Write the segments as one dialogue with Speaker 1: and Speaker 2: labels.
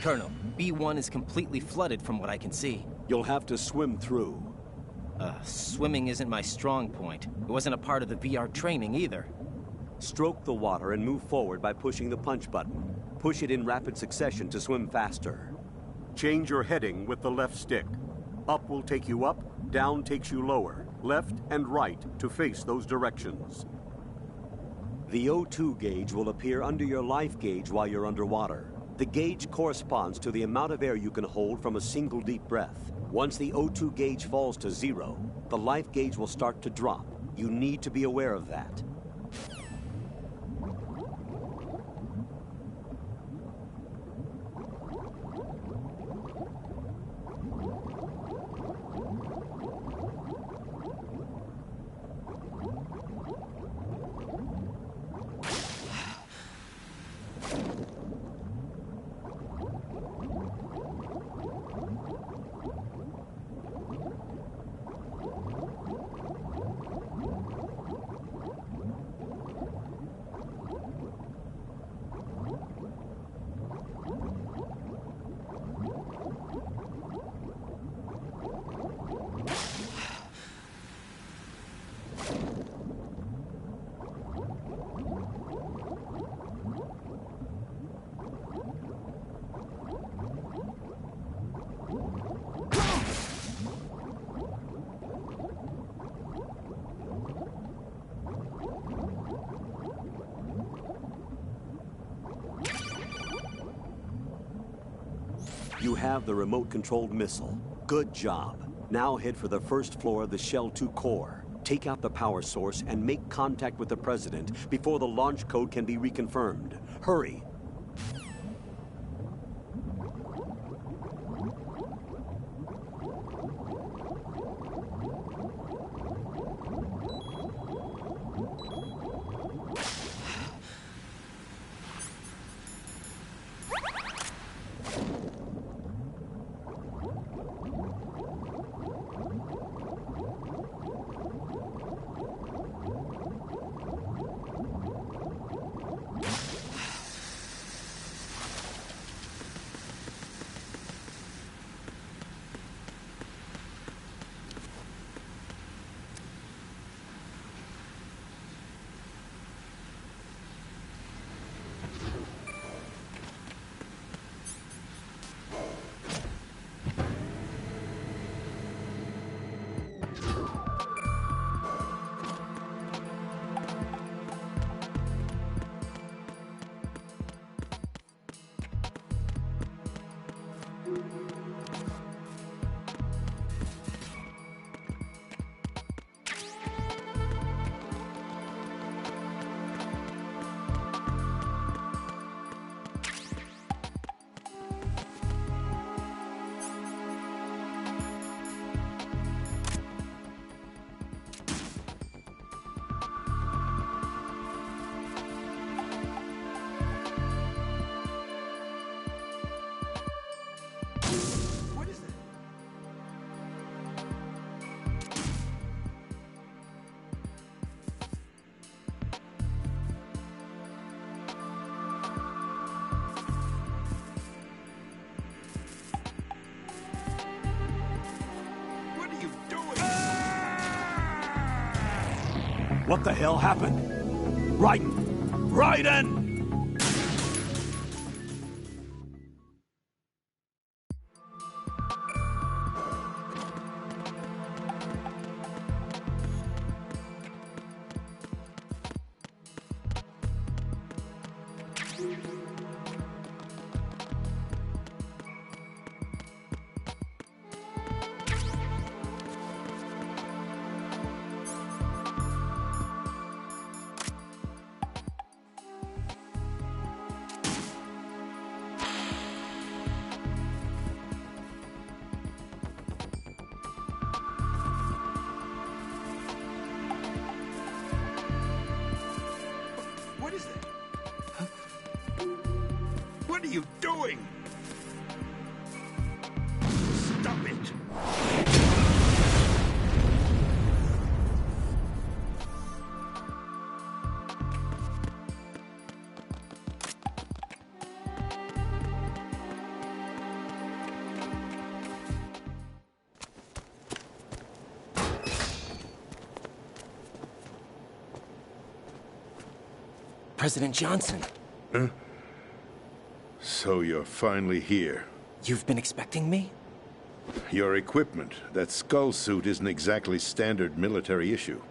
Speaker 1: Colonel, B1 is completely flooded from what I can see.
Speaker 2: You'll have to swim through.
Speaker 1: Swimming isn't my strong point. It wasn't a part of the VR training either.
Speaker 2: Stroke the water and move forward by pushing the punch button. Push it in rapid succession to swim faster.
Speaker 3: Change your heading with the left stick. Up will take you up, down takes you lower, left and right to face those directions.
Speaker 2: The O2 gauge will appear under your life gauge while you're underwater. The gauge corresponds to the amount of air you can hold from a single deep breath. Once the O2 gauge falls to 0, the life gauge will start to drop. You need to be aware of that. You have the remote-controlled missile. Good job. Now head for the first floor of the Shell 2 core. Take out the power source and make contact with the President before the launch code can be reconfirmed. Hurry! What the hell happened? Raiden!
Speaker 4: What is that? What are you doing? Stop it!
Speaker 1: President Johnson.
Speaker 4: Huh? So you're finally here.
Speaker 1: You've been expecting me?
Speaker 4: Your equipment, that skull suit, isn't exactly standard military issue.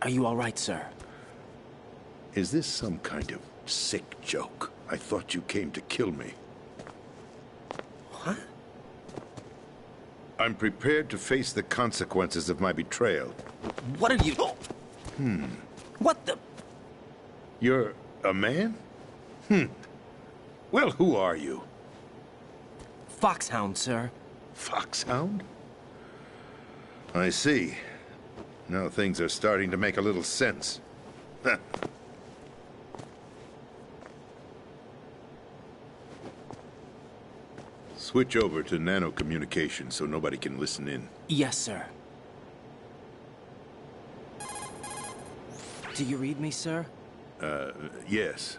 Speaker 1: Are you all right, sir?
Speaker 4: Is this some kind of sick joke? I thought you came to kill me.
Speaker 1: What?
Speaker 4: I'm prepared to face the consequences of my betrayal.
Speaker 1: What are you... What the...
Speaker 4: You're a man? Well, who are you?
Speaker 1: Foxhound, sir.
Speaker 4: Foxhound? I see. Now things are starting to make a little sense. Switch over to nano-communication so nobody can listen in.
Speaker 1: Yes, sir. Do you read me, sir?
Speaker 4: Yes.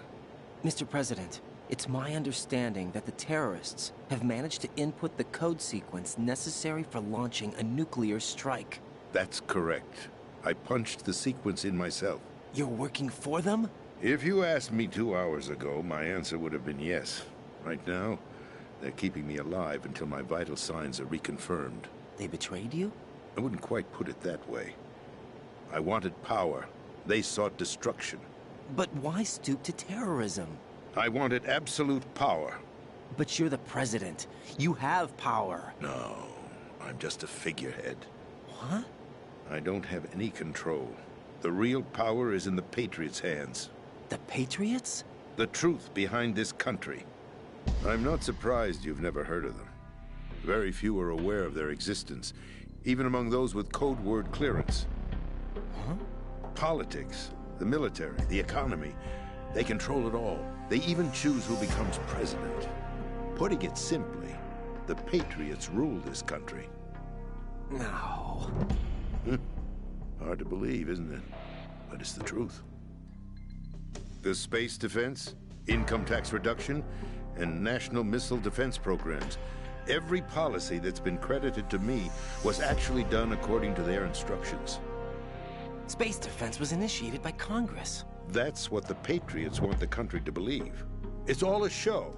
Speaker 1: Mr. President, it's my understanding that the terrorists have managed to input the code sequence necessary for launching a nuclear strike.
Speaker 4: That's correct. I punched the sequence in myself.
Speaker 1: You're working for them?
Speaker 4: If you asked me 2 hours ago, my answer would have been yes. Right now, they're keeping me alive until my vital signs are reconfirmed.
Speaker 1: They betrayed you?
Speaker 4: I wouldn't quite put it that way. I wanted power. They sought destruction.
Speaker 1: But why stoop to terrorism?
Speaker 4: I wanted absolute power.
Speaker 1: But you're the president. You have power.
Speaker 4: No, I'm just a figurehead.
Speaker 1: What?
Speaker 4: I don't have any control. The real power is in the Patriots' hands.
Speaker 1: The Patriots?
Speaker 4: The truth behind this country. I'm not surprised you've never heard of them. Very few are aware of their existence, even among those with code word clearance.
Speaker 1: Huh?
Speaker 4: Politics, the military, the economy, they control it all. They even choose who becomes president. Putting it simply, the Patriots rule this country.
Speaker 1: No.
Speaker 4: Hard to believe, isn't it? But it's the truth. The space defense, income tax reduction, and national missile defense programs. Every policy that's been credited to me was actually done according to their instructions.
Speaker 1: Space defense was initiated by Congress.
Speaker 4: That's what the Patriots want the country to believe. It's all a show.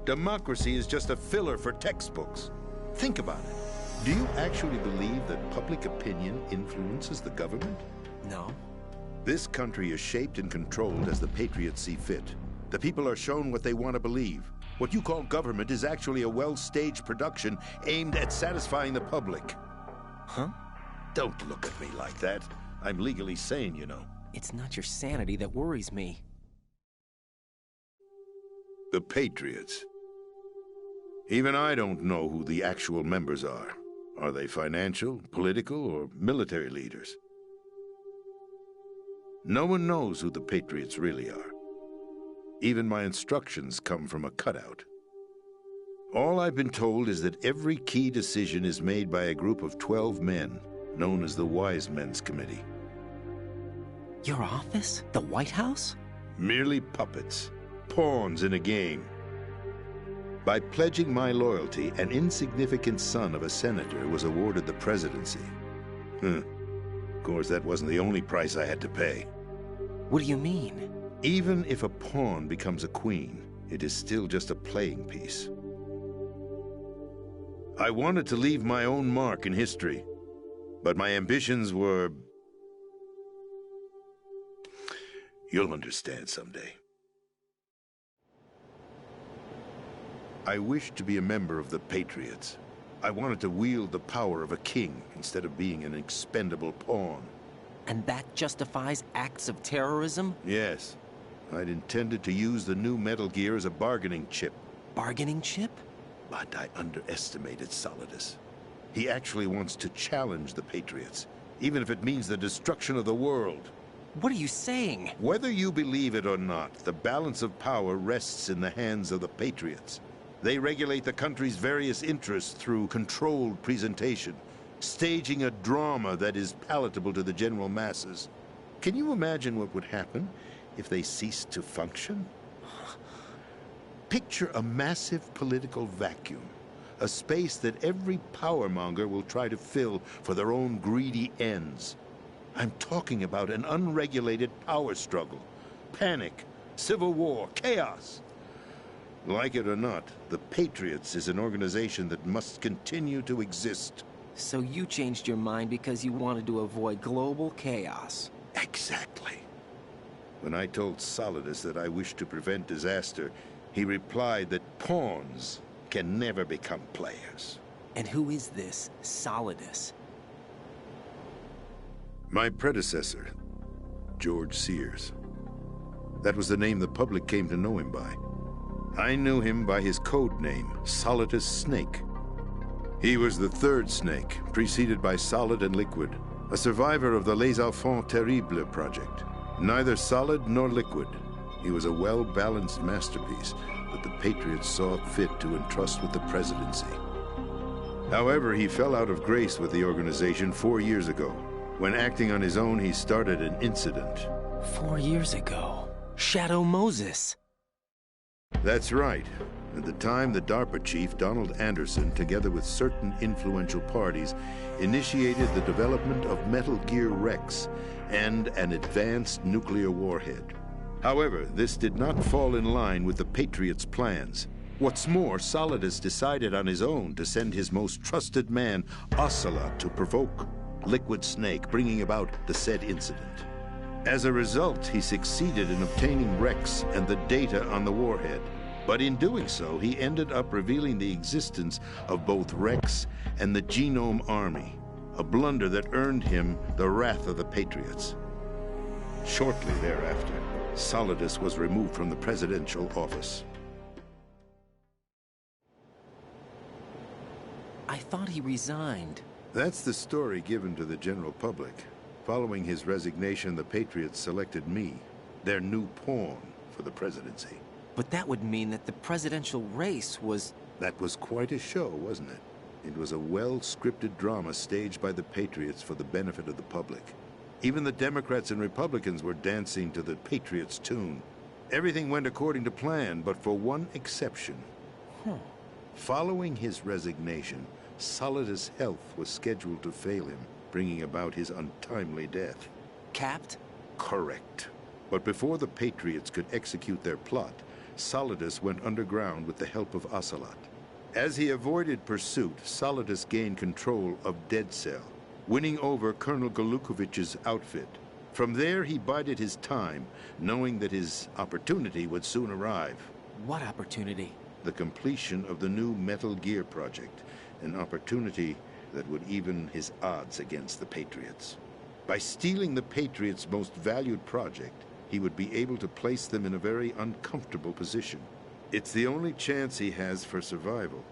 Speaker 4: Democracy is just a filler for textbooks. Think about it. Do you actually believe that public opinion influences the government?
Speaker 1: No.
Speaker 4: This country is shaped and controlled as the Patriots see fit. The people are shown what they want to believe. What you call government is actually a well-staged production aimed at satisfying the public.
Speaker 1: Huh?
Speaker 4: Don't look at me like that. I'm legally sane, you know.
Speaker 1: It's not your sanity that worries me.
Speaker 4: The Patriots. Even I don't know who the actual members are. Are they financial, political, or military leaders? No one knows who the Patriots really are. Even my instructions come from a cutout. All I've been told is that every key decision is made by a group of 12 men, known as the Wise Men's Committee.
Speaker 1: Your office? The White House?
Speaker 4: Merely puppets, pawns in a game. By pledging my loyalty, an insignificant son of a senator was awarded the presidency. Of course, that wasn't the only price I had to pay.
Speaker 1: What do you mean?
Speaker 4: Even if a pawn becomes a queen, it is still just a playing piece. I wanted to leave my own mark in history, but my ambitions were... You'll understand someday. I wished to be a member of the Patriots. I wanted to wield the power of a king instead of being an expendable pawn.
Speaker 1: And that justifies acts of terrorism?
Speaker 4: Yes. I'd intended to use the new Metal Gear as a bargaining chip.
Speaker 1: Bargaining chip?
Speaker 4: But I underestimated Solidus. He actually wants to challenge the Patriots, even if it means the destruction of the world.
Speaker 1: What are you saying?
Speaker 4: Whether you believe it or not, the balance of power rests in the hands of the Patriots. They regulate the country's various interests through controlled presentation, staging a drama that is palatable to the general masses. Can you imagine what would happen if they ceased to function? Picture a massive political vacuum, a space that every powermonger will try to fill for their own greedy ends. I'm talking about an unregulated power struggle, panic, civil war, chaos. Like it or not, the Patriots is an organization that must continue to exist.
Speaker 1: So you changed your mind because you wanted to avoid global chaos.
Speaker 4: Exactly. When I told Solidus that I wished to prevent disaster, he replied that pawns can never become players.
Speaker 1: And who is this Solidus?
Speaker 4: My predecessor, George Sears. That was the name the public came to know him by. I knew him by his code name, Solidus Snake. He was the third Snake, preceded by Solid and Liquid, a survivor of the Les Enfants Terribles project. Neither solid nor liquid, he was a well-balanced masterpiece that the Patriots saw fit to entrust with the presidency. However, he fell out of grace with the organization 4 years ago. When acting on his own, he started an incident.
Speaker 1: 4 years ago? Shadow Moses!
Speaker 4: That's right. At the time, the DARPA chief, Donald Anderson, together with certain influential parties, initiated the development of Metal Gear Rex and an advanced nuclear warhead. However, this did not fall in line with the Patriots' plans. What's more, Solidus decided on his own to send his most trusted man, Ocelot, to provoke Liquid Snake, bringing about the said incident. As a result, he succeeded in obtaining Rex and the data on the warhead. But in doing so, he ended up revealing the existence of both Rex and the Genome Army, a blunder that earned him the wrath of the Patriots. Shortly thereafter, Solidus was removed from the presidential office.
Speaker 1: I thought he resigned.
Speaker 4: That's the story given to the general public. Following his resignation, the Patriots selected me, their new pawn, for the presidency.
Speaker 1: But that would mean that the presidential race was...
Speaker 4: That was quite a show, wasn't it? It was a well-scripted drama staged by the Patriots for the benefit of the public. Even the Democrats and Republicans were dancing to the Patriots' tune. Everything went according to plan, but for one exception. Following his resignation, Solidus' health was scheduled to fail him, bringing about his untimely death.
Speaker 1: Capped?
Speaker 4: Correct. But before the Patriots could execute their plot, Solidus went underground with the help of Ocelot. As he avoided pursuit, Solidus gained control of Dead Cell, winning over Colonel Golukovich's outfit. From there, he bided his time, knowing that his opportunity would soon arrive.
Speaker 1: What opportunity?
Speaker 4: The completion of the new Metal Gear project, an opportunity that would even his odds against the Patriots. By stealing the Patriots' most valued project, he would be able to place them in a very uncomfortable position. It's the only chance he has for survival.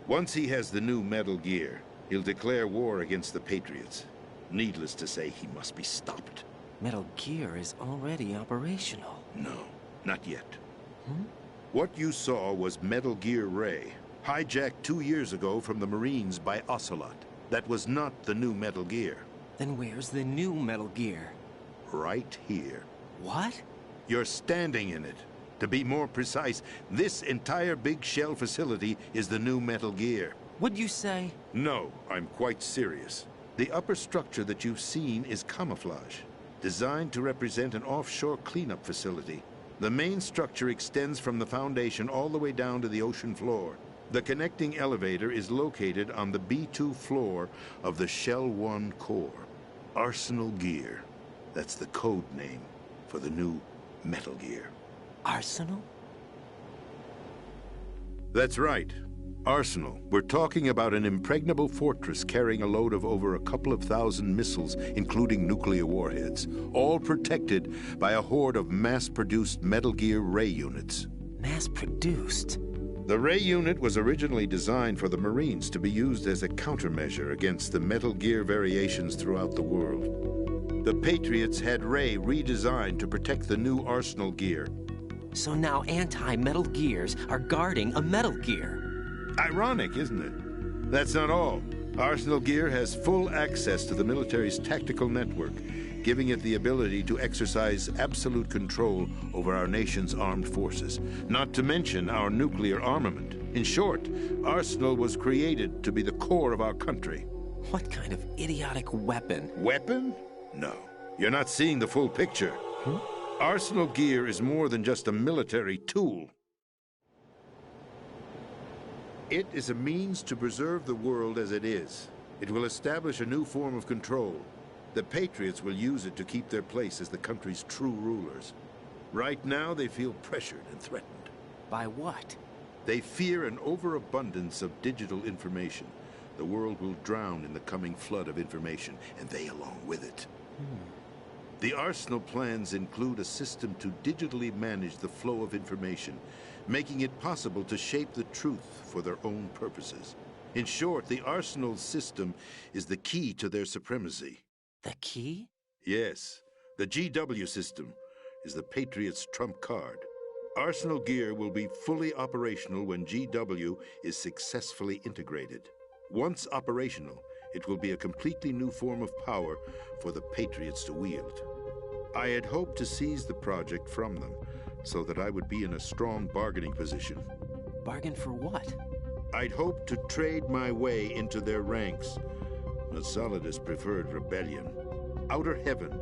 Speaker 4: Once he has the new Metal Gear, he'll declare war against the Patriots. Needless to say, he must be stopped.
Speaker 1: Metal Gear is already operational.
Speaker 4: No, not yet. What you saw was Metal Gear Ray, hijacked 2 years ago from the Marines by Ocelot. That was not the new Metal Gear.
Speaker 1: Then where's the new Metal Gear?
Speaker 4: Right here.
Speaker 1: What?
Speaker 4: You're standing in it. To be more precise, this entire big shell facility is the new Metal Gear.
Speaker 1: What'd you say?
Speaker 4: No, I'm quite serious. The upper structure that you've seen is camouflage, designed to represent an offshore cleanup facility. The main structure extends from the foundation all the way down to the ocean floor. The connecting elevator is located on the B2 floor of the Shell 1 core. Arsenal Gear. That's the code name for the new Metal Gear.
Speaker 1: Arsenal?
Speaker 4: That's right. Arsenal. We're talking about an impregnable fortress carrying a load of over a couple of thousand missiles, including nuclear warheads, all protected by a horde of mass-produced Metal Gear Ray units.
Speaker 1: Mass-produced?
Speaker 4: The Ray unit was originally designed for the Marines to be used as a countermeasure against the Metal Gear variations throughout the world. The Patriots had Ray redesigned to protect the new Arsenal Gear.
Speaker 1: So now anti-Metal Gears are guarding a Metal Gear.
Speaker 4: Ironic, isn't it? That's not all. Arsenal Gear has full access to the military's tactical network, giving it the ability to exercise absolute control over our nation's armed forces, not to mention our nuclear armament. In short, Arsenal was created to be the core of our country.
Speaker 1: What kind of idiotic weapon?
Speaker 4: Weapon? No. You're not seeing the full picture. Arsenal Gear is more than just a military tool. It is a means to preserve the world as it is. It will establish a new form of control. The Patriots will use it to keep their place as the country's true rulers. Right now, they feel pressured and threatened.
Speaker 1: By what?
Speaker 4: They fear an overabundance of digital information. The world will drown in the coming flood of information, and they along with it. The Arsenal plans include a system to digitally manage the flow of information, making it possible to shape the truth for their own purposes. In short, the Arsenal system is the key to their supremacy.
Speaker 1: The key?
Speaker 4: Yes, the GW system is the Patriots' trump card. Arsenal Gear will be fully operational when GW is successfully integrated. Once operational, it will be a completely new form of power for the Patriots to wield. I had hoped to seize the project from them, so that I would be in a strong bargaining position.
Speaker 1: Bargain for what?
Speaker 4: I'd hoped to trade my way into their ranks. But Solidus preferred rebellion. Outer Heaven,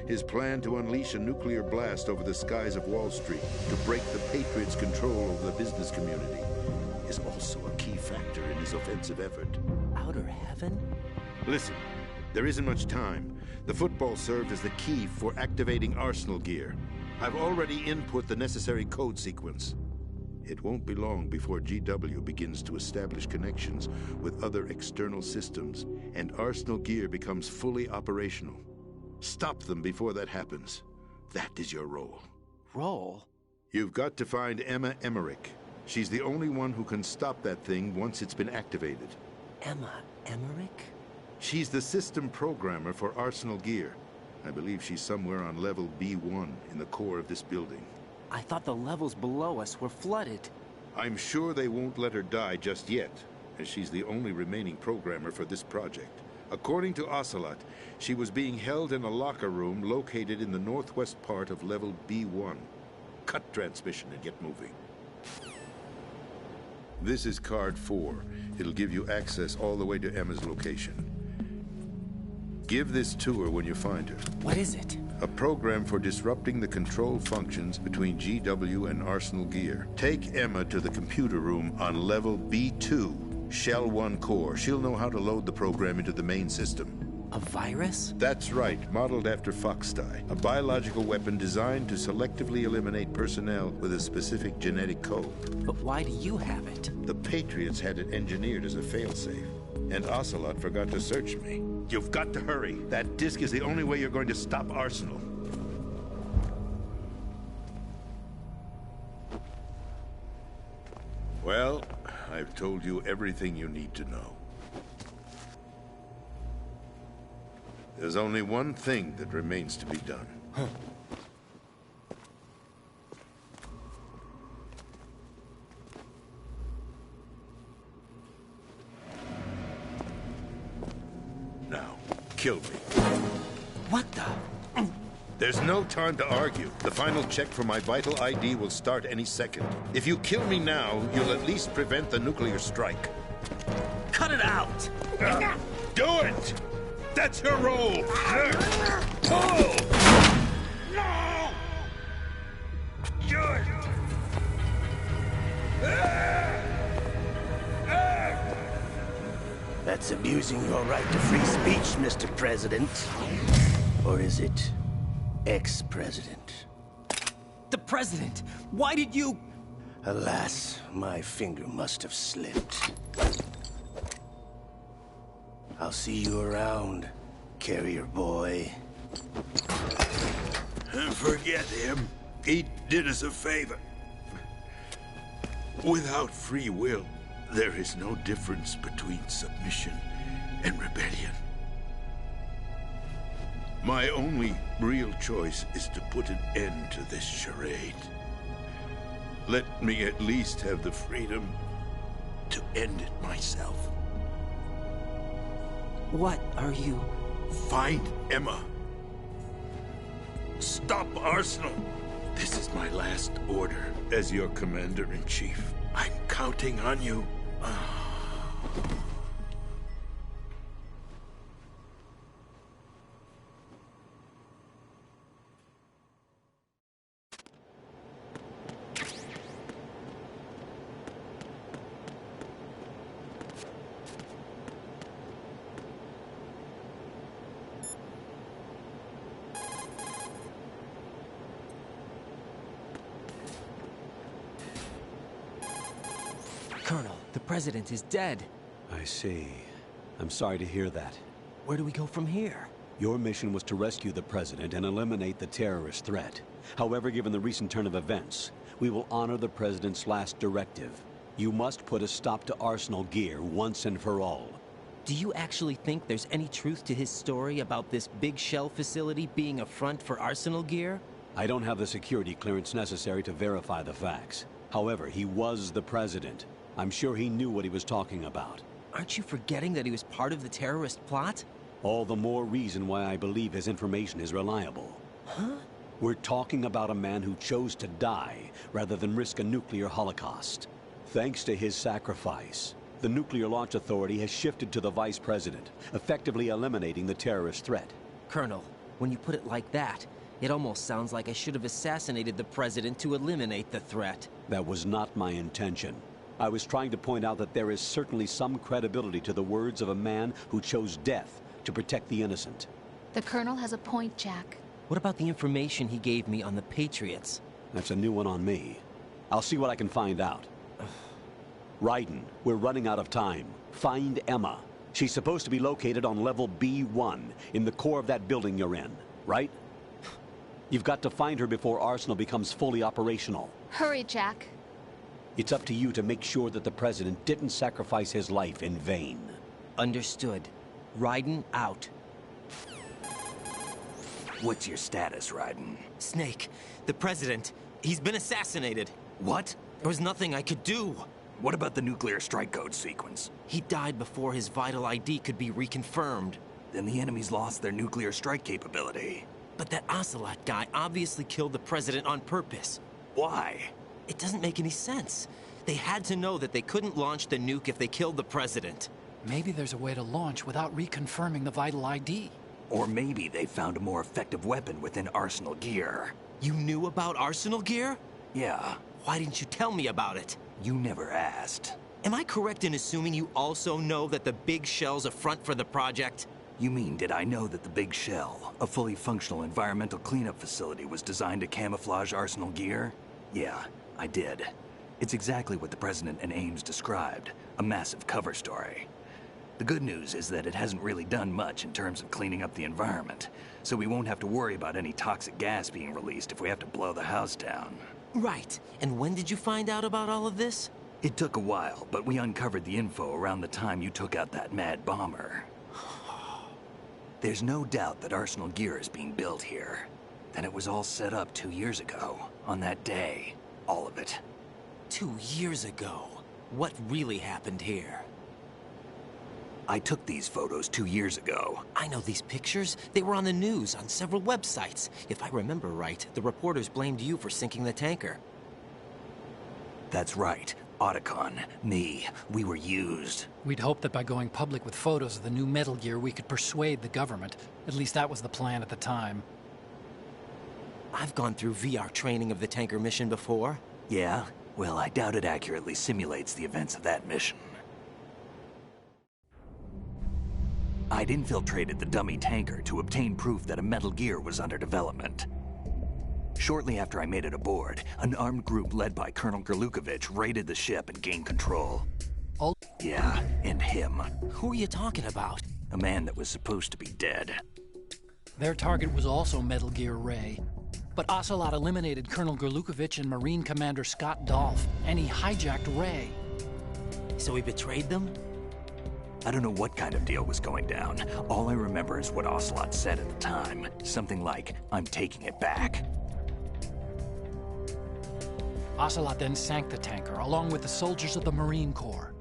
Speaker 4: his plan to unleash a nuclear blast over the skies of Wall Street to break the Patriots' control over the business community, is also a key factor in his offensive effort.
Speaker 1: Outer Heaven?
Speaker 4: Listen, there isn't much time. The football served as the key for activating Arsenal Gear. I've already input the necessary code sequence. It won't be long before GW begins to establish connections with other external systems, and Arsenal Gear becomes fully operational. Stop them before that happens. That is your role.
Speaker 1: Role?
Speaker 4: You've got to find Emma Emmerich. She's the only one who can stop that thing once it's been activated.
Speaker 1: Emma Emmerich?
Speaker 4: She's the system programmer for Arsenal Gear. I believe she's somewhere on level B1 in the core of this building.
Speaker 1: I thought the levels below us were flooded.
Speaker 4: I'm sure they won't let her die just yet, as she's the only remaining programmer for this project. According to Ocelot, she was being held in a locker room located in the northwest part of level B1. Cut transmission and get moving. This is card 4. It'll give you access all the way to Emma's location. Give this to her when you find her.
Speaker 1: What is it?
Speaker 4: A program for disrupting the control functions between GW and Arsenal Gear. Take Emma to the computer room on level B2, Shell 1 core. She'll know how to load the program into the main system.
Speaker 1: A virus?
Speaker 4: That's right, modeled after Foxdie, a biological weapon designed to selectively eliminate personnel with a specific genetic code.
Speaker 1: But why do you have it?
Speaker 4: The Patriots had it engineered as a failsafe, and Ocelot forgot to search me. You've got to hurry. That disk is the only way you're going to stop Arsenal. Well, I've told you everything you need to know. There's only one thing that remains to be done. Now, kill me.
Speaker 1: What the?
Speaker 4: There's no time to argue. The final check for my vital ID will start any second. If you kill me now, you'll at least prevent the nuclear strike.
Speaker 1: Cut it out!
Speaker 4: Do it!
Speaker 5: That's your role! Pull! No! Good!
Speaker 6: That's abusing your right to free speech, Mr. President. Or is it ex-president?
Speaker 1: The President! Why did you...
Speaker 6: Alas, my finger must have slipped. I'll see you around, carrier boy.
Speaker 5: Forget him. He did us a favor. Without free will, there is no difference between submission and rebellion. My only real choice is to put an end to this charade. Let me at least have the freedom to end it myself.
Speaker 1: What are you...
Speaker 5: Find Emma. Stop Arsenal. This is my last order as your commander-in-chief. I'm counting on you.
Speaker 1: Colonel, the President is dead.
Speaker 2: I see. I'm sorry to hear that.
Speaker 1: Where do we go from here?
Speaker 2: Your mission was to rescue the President and eliminate the terrorist threat. However, given the recent turn of events, we will honor the President's last directive. You must put a stop to Arsenal Gear once and for all.
Speaker 1: Do you actually think there's any truth to his story about this big shell facility being a front for Arsenal Gear?
Speaker 2: I don't have the security clearance necessary to verify the facts. However, he was the President. I'm sure he knew what he was talking about.
Speaker 1: Aren't you forgetting that he was part of the terrorist plot?
Speaker 2: All the more reason why I believe his information is reliable.
Speaker 1: Huh?
Speaker 2: We're talking about a man who chose to die rather than risk a nuclear holocaust. Thanks to his sacrifice, the Nuclear Launch Authority has shifted to the Vice President, effectively eliminating the terrorist threat.
Speaker 1: Colonel, when you put it like that, it almost sounds like I should have assassinated the President to eliminate the threat.
Speaker 2: That was not my intention. I was trying to point out that there is certainly some credibility to the words of a man who chose death to protect the innocent.
Speaker 7: The Colonel has a point, Jack.
Speaker 1: What about the information he gave me on the Patriots?
Speaker 2: That's a new one on me. I'll see what I can find out. Raiden, we're running out of time. Find Emma. She's supposed to be located on level B1, in the core of that building you're in, right? You've got to find her before Arsenal becomes fully operational.
Speaker 7: Hurry, Jack.
Speaker 2: It's up to you to make sure that the President didn't sacrifice his life in vain.
Speaker 1: Understood. Raiden out.
Speaker 8: What's your status, Raiden?
Speaker 1: Snake, the President, he's been assassinated.
Speaker 8: What?
Speaker 1: There was nothing I could do.
Speaker 8: What about the nuclear strike code sequence?
Speaker 1: He died before his vital ID could be reconfirmed.
Speaker 8: Then the enemy's lost their nuclear strike capability.
Speaker 1: But that Ocelot guy obviously killed the President on purpose.
Speaker 8: Why?
Speaker 1: It doesn't make any sense. They had to know that they couldn't launch the nuke if they killed the President.
Speaker 9: Maybe there's a way to launch without reconfirming the vital ID.
Speaker 8: Or maybe they found a more effective weapon within Arsenal Gear.
Speaker 1: You knew about Arsenal Gear?
Speaker 8: Yeah.
Speaker 1: Why didn't you tell me about it?
Speaker 8: You never asked.
Speaker 1: Am I correct in assuming you also know that the Big Shell's a front for the project?
Speaker 8: You mean, did I know that the Big Shell, a fully functional environmental cleanup facility, was designed to camouflage Arsenal Gear? Yeah, I did. It's exactly what the President and Ames described, a massive cover story. The good news is that it hasn't really done much in terms of cleaning up the environment, so we won't have to worry about any toxic gas being released if we have to blow the house down.
Speaker 1: Right. And when did you find out about all of this?
Speaker 8: It took a while, but we uncovered the info around the time you took out that mad bomber. There's no doubt that Arsenal Gear is being built here. That it was all set up 2 years ago, on that day. All of it.
Speaker 1: 2 years ago? What really happened here?
Speaker 8: I took these photos 2 years ago.
Speaker 1: I know these pictures. They were on the news, on several websites. If I remember right, the reporters blamed you for sinking the tanker.
Speaker 8: That's right. Otacon, me, we were used.
Speaker 9: We'd hoped that by going public with photos of the new Metal Gear, we could persuade the government. At least that was the plan at the time.
Speaker 1: I've gone through VR training of the tanker mission before.
Speaker 8: Yeah? Well, I doubt it accurately simulates the events of that mission. I'd infiltrated the dummy tanker to obtain proof that a Metal Gear was under development. Shortly after I made it aboard, an armed group led by Colonel Gerlukovich raided the ship and gained control.
Speaker 9: Oh.
Speaker 8: Yeah, and him.
Speaker 1: Who are you talking about?
Speaker 8: A man that was supposed to be dead.
Speaker 9: Their target was also Metal Gear Ray. But Ocelot eliminated Colonel Gerlukovich and Marine Commander Scott Dolph, and he hijacked Ray.
Speaker 1: So he betrayed them?
Speaker 8: I don't know what kind of deal was going down. All I remember is what Ocelot said at the time. Something like, "I'm taking it back."
Speaker 9: Ocelot then sank the tanker, along with the soldiers of the Marine Corps.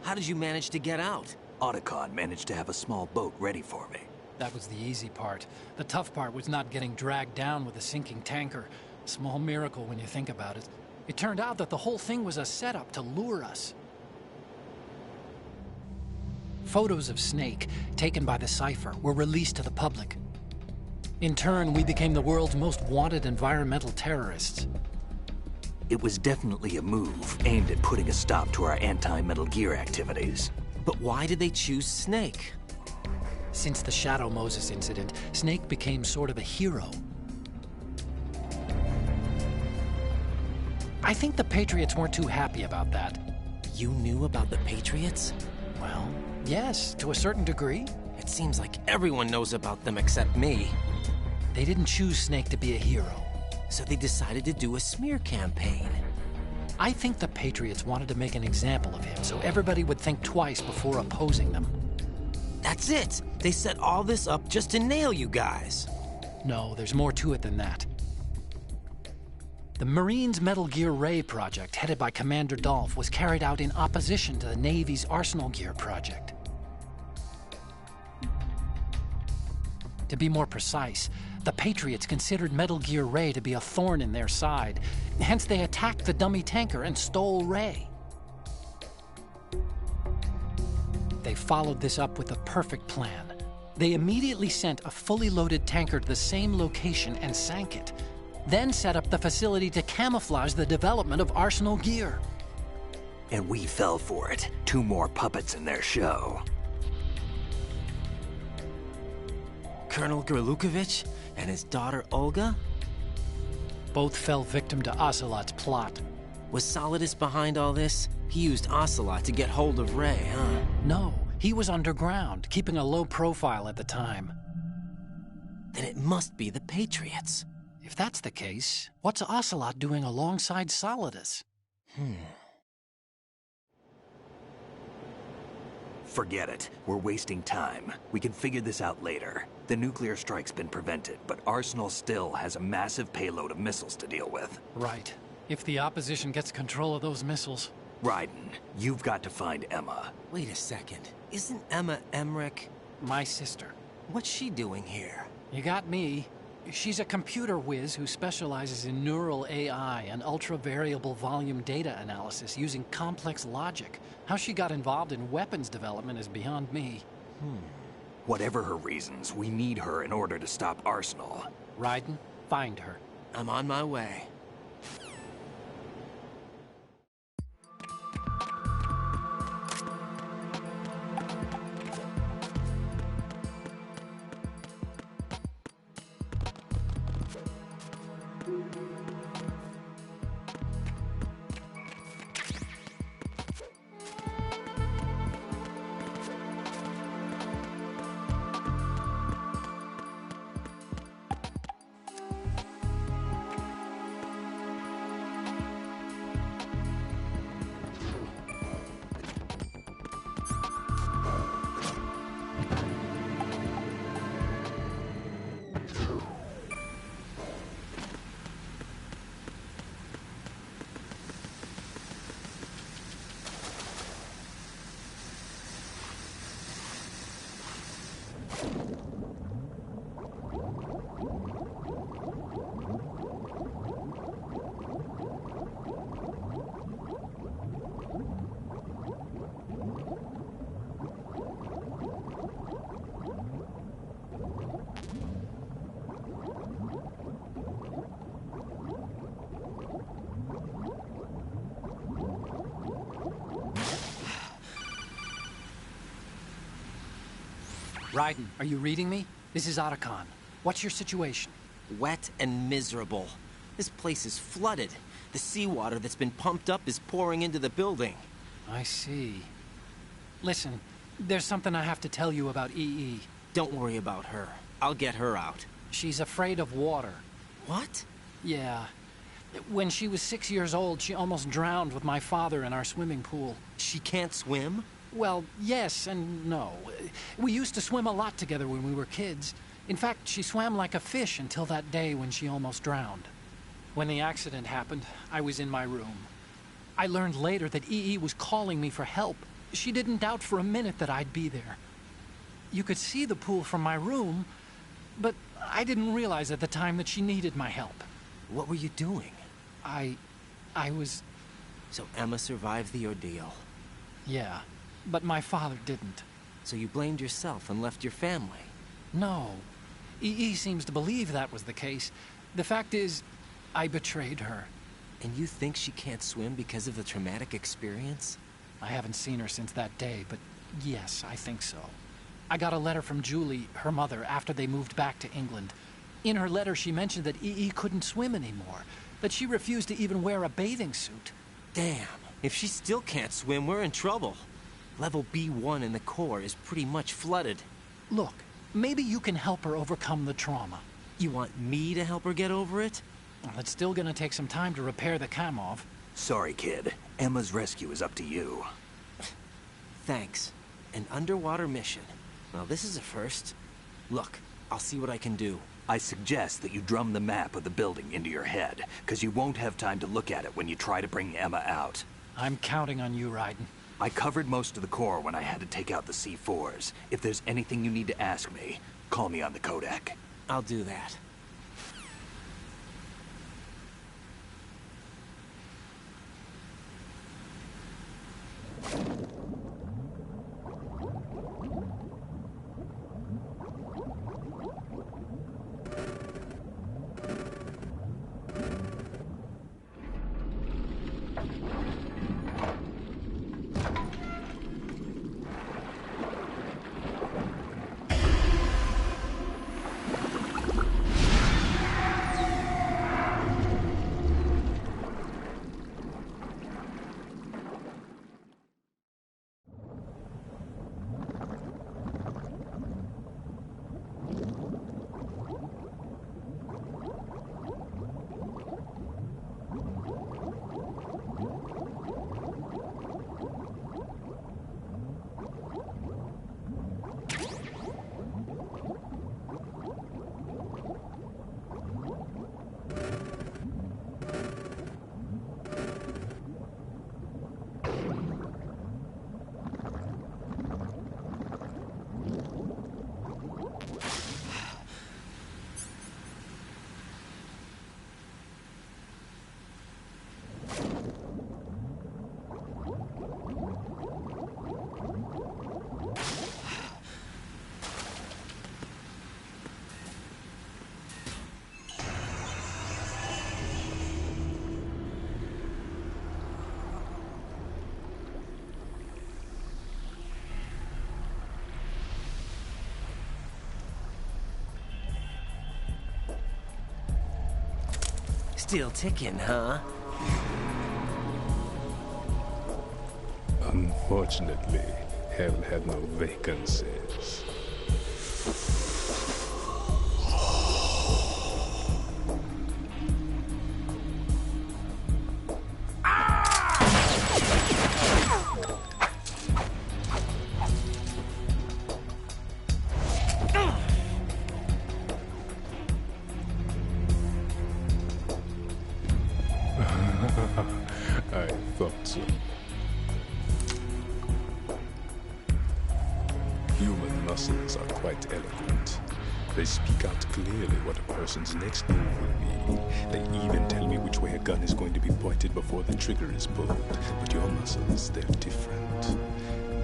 Speaker 1: How did you manage to get out?
Speaker 8: Otacon managed to have a small boat ready for me.
Speaker 9: That was the easy part. The tough part was not getting dragged down with a sinking tanker. A small miracle when you think about it. It turned out that the whole thing was a setup to lure us. Photos of Snake, taken by the Cypher, were released to the public. In turn, we became the world's most wanted environmental terrorists.
Speaker 8: It was definitely a move aimed at putting a stop to our anti-Metal Gear activities.
Speaker 1: But why did they choose Snake?
Speaker 9: Since the Shadow Moses incident, Snake became sort of a hero. I think the Patriots weren't too happy about that.
Speaker 1: You knew about the Patriots?
Speaker 9: Well, yes, to a certain degree.
Speaker 1: It seems like everyone knows about them except me.
Speaker 9: They didn't choose Snake to be a hero.
Speaker 1: So they decided to do a smear campaign.
Speaker 9: I think the Patriots wanted to make an example of him so everybody would think twice before opposing them.
Speaker 1: That's it! They set all this up just to nail you guys.
Speaker 9: No, there's more to it than that. The Marines' Metal Gear Ray project, headed by Commander Dolph, was carried out in opposition to the Navy's Arsenal Gear project. To be more precise, the Patriots considered Metal Gear Ray to be a thorn in their side. Hence, they attacked the dummy tanker and stole Ray. They followed this up with a perfect plan. They immediately sent a fully loaded tanker to the same location and sank it. Then set up the facility to camouflage the development of Arsenal Gear.
Speaker 8: And we fell for it. 2 more puppets in their show.
Speaker 1: Colonel Gerlukovich and his daughter Olga?
Speaker 9: Both fell victim to Ocelot's plot.
Speaker 1: Was Solidus behind all this? He used Ocelot to get hold of Ray, huh?
Speaker 9: No, he was underground, keeping a low profile at the time.
Speaker 1: Then it must be the Patriots.
Speaker 9: If that's the case, what's Ocelot doing alongside Solidus?
Speaker 8: Forget it. We're wasting time. We can figure this out later. The nuclear strike's been prevented, but Arsenal still has a massive payload of missiles to deal with.
Speaker 9: Right. If the opposition gets control of those missiles...
Speaker 8: Raiden, you've got to find Emma.
Speaker 1: Wait a second. Isn't Emma Emmerich?
Speaker 9: My sister.
Speaker 1: What's she doing here?
Speaker 9: You got me. She's a computer whiz who specializes in neural AI and ultra-variable volume data analysis using complex logic. How she got involved in weapons development is beyond me.
Speaker 8: Whatever her reasons, we need her in order to stop Arsenal.
Speaker 9: Raiden, find her.
Speaker 1: I'm on my way.
Speaker 9: Raiden, are you reading me? This is Otacon. What's your situation?
Speaker 1: Wet and miserable. This place is flooded. The seawater that's been pumped up is pouring into the building.
Speaker 9: I see. Listen, there's something I have to tell you about EE.
Speaker 1: Don't worry about her. I'll get her out.
Speaker 9: She's afraid of water.
Speaker 1: What?
Speaker 9: Yeah. When she was 6 years old, she almost drowned with my father in our swimming pool.
Speaker 1: She can't swim?
Speaker 9: Well, yes and no. We used to swim a lot together when we were kids. In fact, she swam like a fish until that day when she almost drowned. When the accident happened, I was in my room. I learned later that EE was calling me for help. She didn't doubt for a minute that I'd be there. You could see the pool from my room, but I didn't realize at the time that she needed my help.
Speaker 1: What were you doing?
Speaker 9: I was...
Speaker 1: So Emma survived the ordeal.
Speaker 9: Yeah, but my father didn't.
Speaker 1: So you blamed yourself and left your family?
Speaker 9: No. EE seems to believe that was the case. The fact is, I betrayed her.
Speaker 1: And you think she can't swim because of the traumatic experience?
Speaker 9: I haven't seen her since that day, but yes, I think so. I got a letter from Julie, her mother, after they moved back to England. In her letter, she mentioned that EE couldn't swim anymore, that she refused to even wear a bathing suit.
Speaker 1: Damn, if she still can't swim, we're in trouble. Level B1 in the core is pretty much flooded.
Speaker 9: Look, maybe you can help her overcome the trauma.
Speaker 1: You want me to help her get over it?
Speaker 9: Well, it's still gonna take some time to repair the Kamov.
Speaker 8: Sorry, kid. Emma's rescue is up to you.
Speaker 1: Thanks. An underwater mission. Well, this is a first. Look, I'll see what I can do.
Speaker 8: I suggest that you drum the map of the building into your head, because you won't have time to look at it when you try to bring Emma out.
Speaker 9: I'm counting on you, Raiden.
Speaker 8: I covered most of the core when I had to take out the C4s. If there's anything you need to ask me, call me on the Kodak.
Speaker 1: I'll do that. Still ticking, huh?
Speaker 10: Unfortunately, hell had no vacancies. I thought so. Human muscles are quite eloquent. They speak out clearly what a person's next move will be. They even tell me which way a gun is going to be pointed before the trigger is pulled. But your muscles, they're different.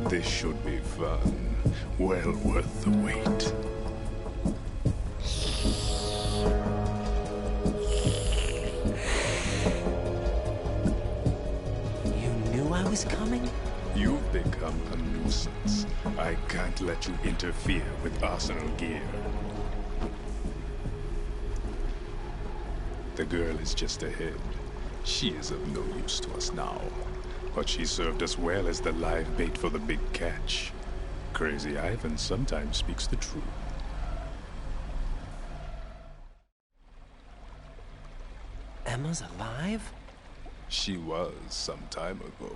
Speaker 10: This should be fun. Well worth the wait.
Speaker 1: You knew I was coming?
Speaker 10: You've become a nuisance. I can't let you interfere with Arsenal gear. The girl is just ahead. She is of no use to us now. But she served us well as the live bait for the big catch. Crazy Ivan sometimes speaks the truth.
Speaker 1: Emma's alive?
Speaker 10: She was some time ago.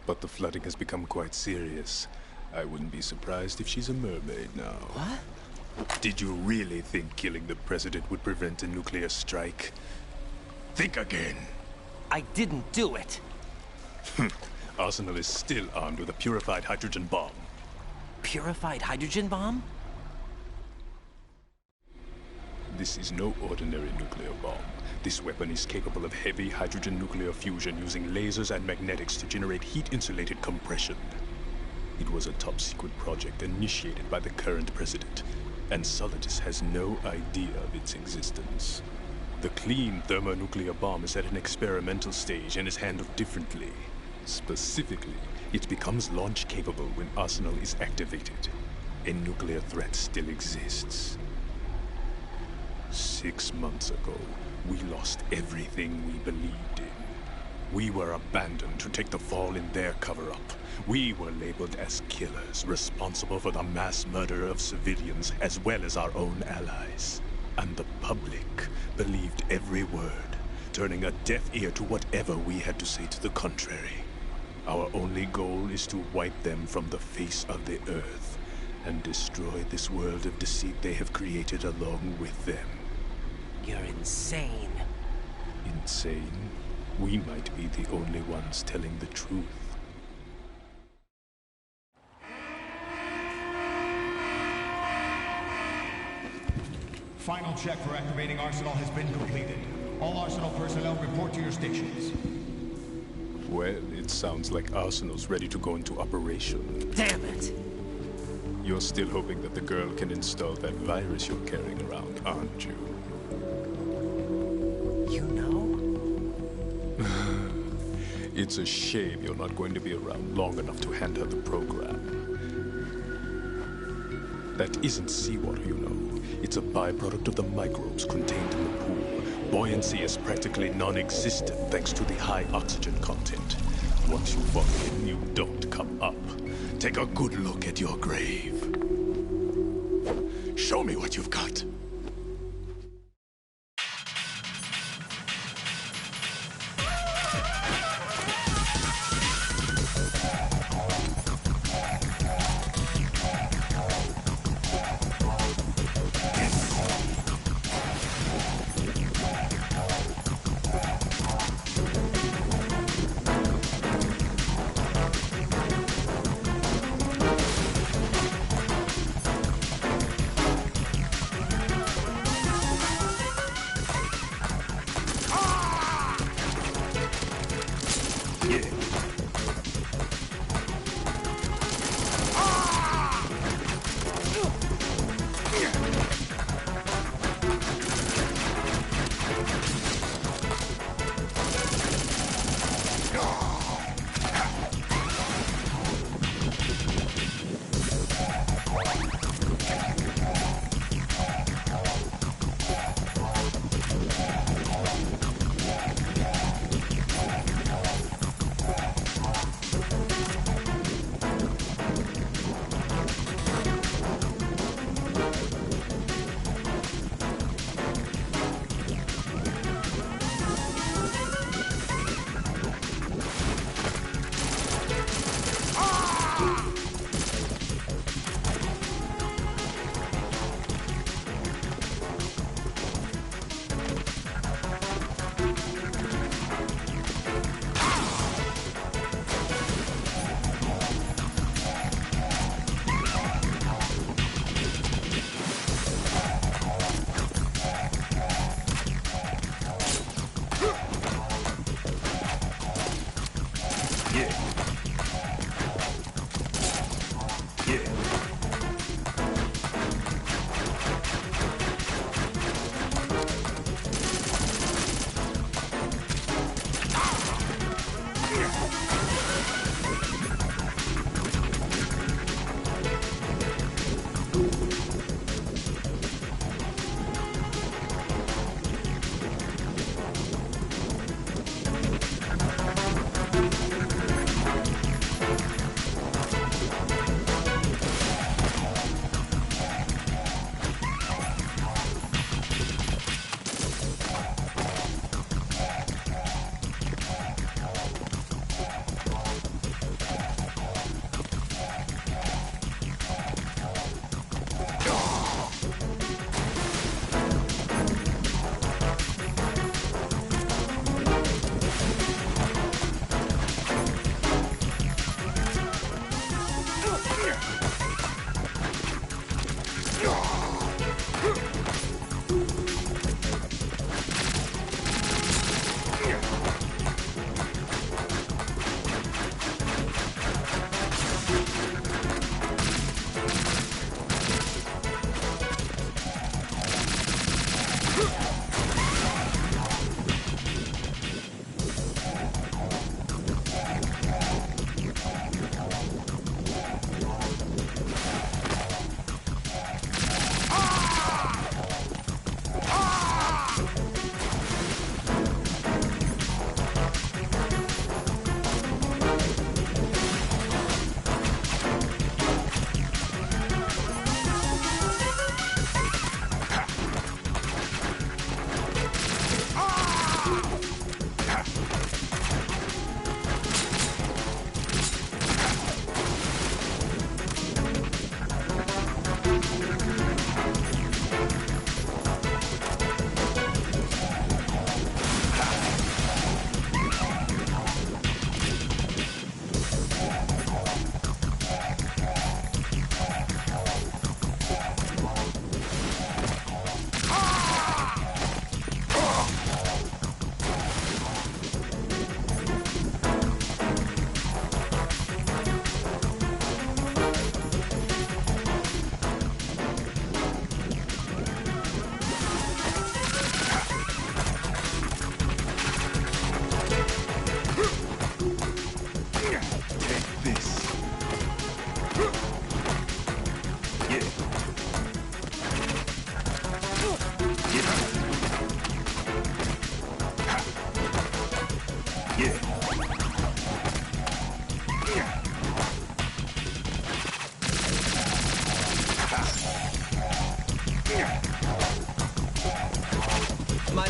Speaker 10: But the flooding has become quite serious. I wouldn't be surprised if she's a mermaid now.
Speaker 1: What?
Speaker 10: Did you really think killing the president would prevent a nuclear strike? Think again.
Speaker 1: I didn't do it.
Speaker 10: Arsenal is still armed with a purified hydrogen bomb.
Speaker 1: Purified hydrogen bomb?
Speaker 10: This is no ordinary nuclear bomb. This weapon is capable of heavy hydrogen nuclear fusion using lasers and magnetics to generate heat-insulated compression. It was a top-secret project initiated by the current president, and Solidus has no idea of its existence. The clean thermonuclear bomb is at an experimental stage and is handled differently. Specifically, it becomes launch-capable when Arsenal is activated. A nuclear threat still exists. 6 months ago, we lost everything we believed in. We were abandoned to take the fall in their cover-up. We were labeled as killers, responsible for the mass murder of civilians as well as our own allies. And the public believed every word, turning a deaf ear to whatever we had to say to the contrary. Our only goal is to wipe them from the face of the earth and destroy this world of deceit they have created along with them.
Speaker 1: You're insane.
Speaker 10: Insane? We might be the only ones telling the truth.
Speaker 11: Final check for activating Arsenal has been completed. All Arsenal personnel report to your stations.
Speaker 10: Well, it sounds like Arsenal's ready to go into operation.
Speaker 1: Damn it!
Speaker 10: You're still hoping that the girl can install that virus you're carrying around, aren't you?
Speaker 1: You know?
Speaker 10: It's a shame you're not going to be around long enough to hand her the program. That isn't seawater, you know. It's a byproduct of the microbes contained in the pool. Buoyancy is practically non-existent thanks to the high oxygen content. Once you fall in, you don't come up. Take a good look at your grave. Show me what you've got.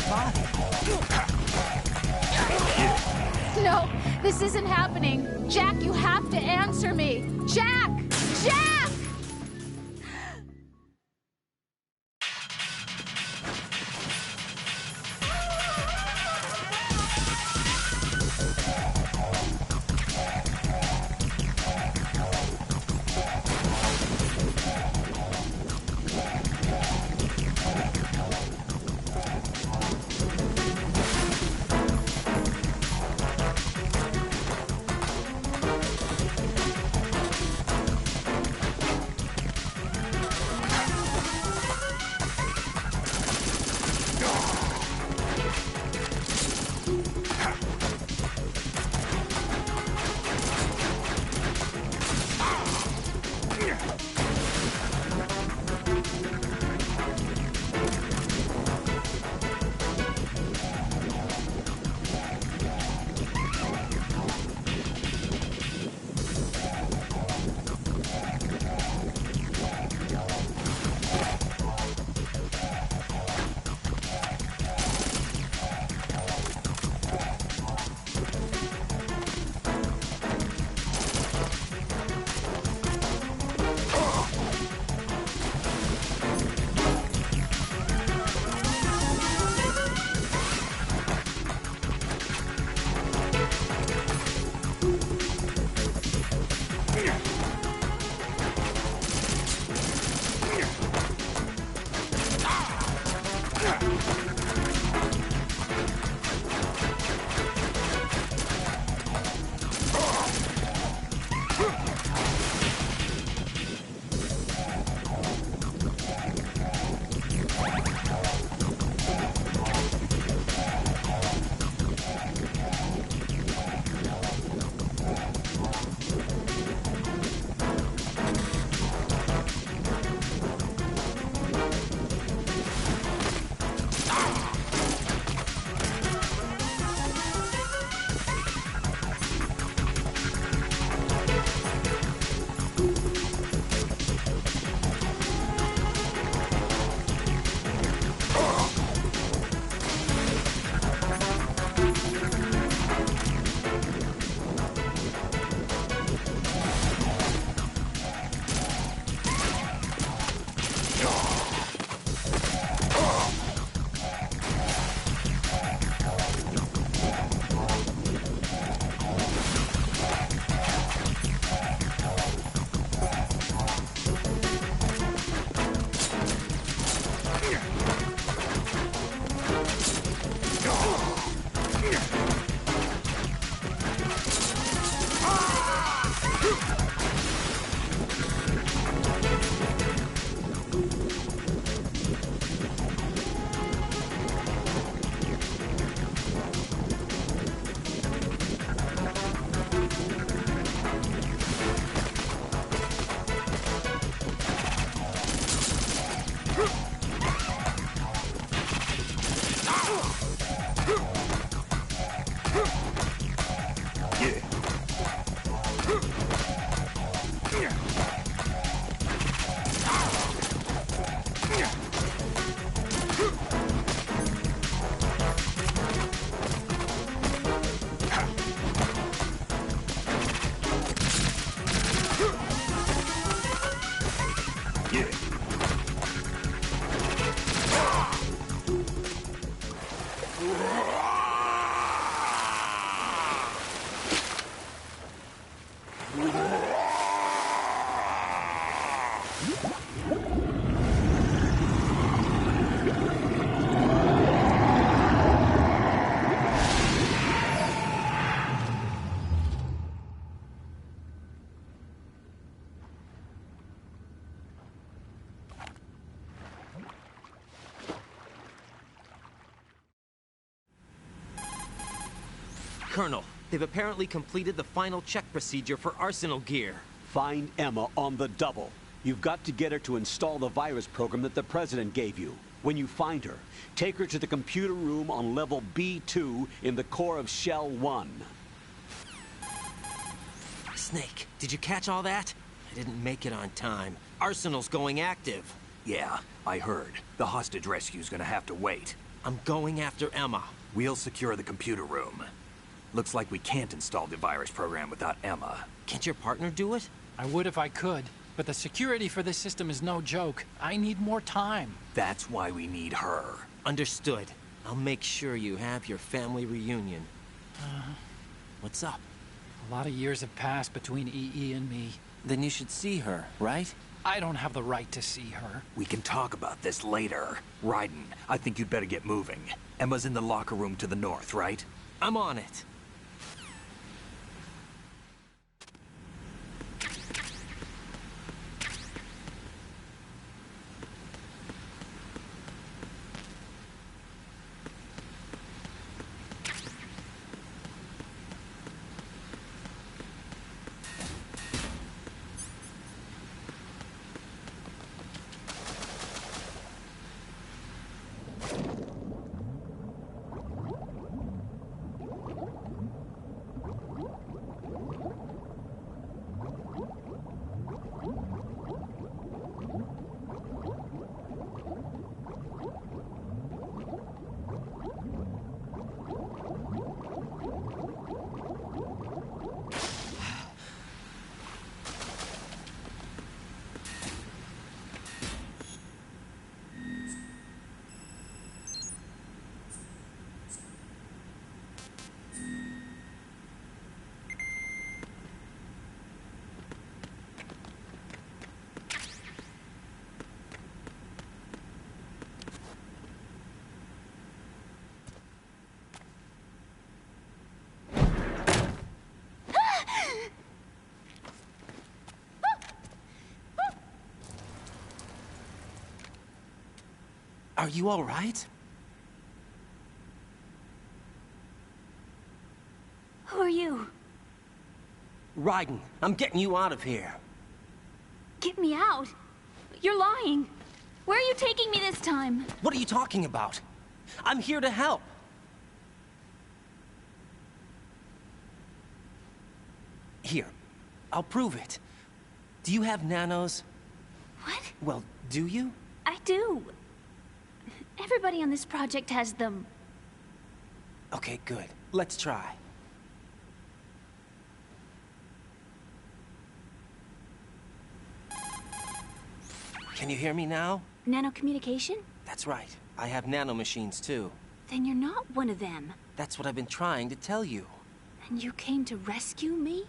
Speaker 1: body.
Speaker 7: No, this isn't happening. Jack, you have to answer me. Jack! Jack!
Speaker 1: Colonel, they've apparently completed the final check procedure for arsenal gear.
Speaker 2: Find Emma on the double. You've got to get her to install the virus program that the President gave you. When you find her, take her to the computer room on level B2 in the core of Shell 1.
Speaker 1: Snake, did you catch all that? I didn't make it on time. Arsenal's going active.
Speaker 8: Yeah, I heard. The hostage rescue's gonna have to wait.
Speaker 1: I'm going after Emma.
Speaker 8: We'll secure the computer room. Looks like we can't install the virus program without Emma.
Speaker 1: Can't your partner do it?
Speaker 9: I would if I could, but the security for this system is no joke. I need more time.
Speaker 8: That's why we need her.
Speaker 1: Understood. I'll make sure you have your family reunion. What's up?
Speaker 9: A lot of years have passed between EE and me.
Speaker 1: Then you should see her, right?
Speaker 9: I don't have the right to see her.
Speaker 8: We can talk about this later. Raiden, I think you'd better get moving. Emma's in the locker room to the north, right?
Speaker 1: I'm on it. Are you all right?
Speaker 12: Who are you?
Speaker 1: Raiden, I'm getting you out of here.
Speaker 12: Get me out? You're lying. Where are you taking me this time?
Speaker 1: What are you talking about? I'm here to help. Here, I'll prove it. Do you have nanos?
Speaker 12: What?
Speaker 1: Well, do you?
Speaker 12: I do. Everybody on this project has them.
Speaker 1: Okay, good. Let's try. Can you hear me now?
Speaker 12: Nanocommunication?
Speaker 1: That's right. I have nanomachines too.
Speaker 12: Then you're not one of them.
Speaker 1: That's what I've been trying to tell you.
Speaker 12: And you came to rescue me?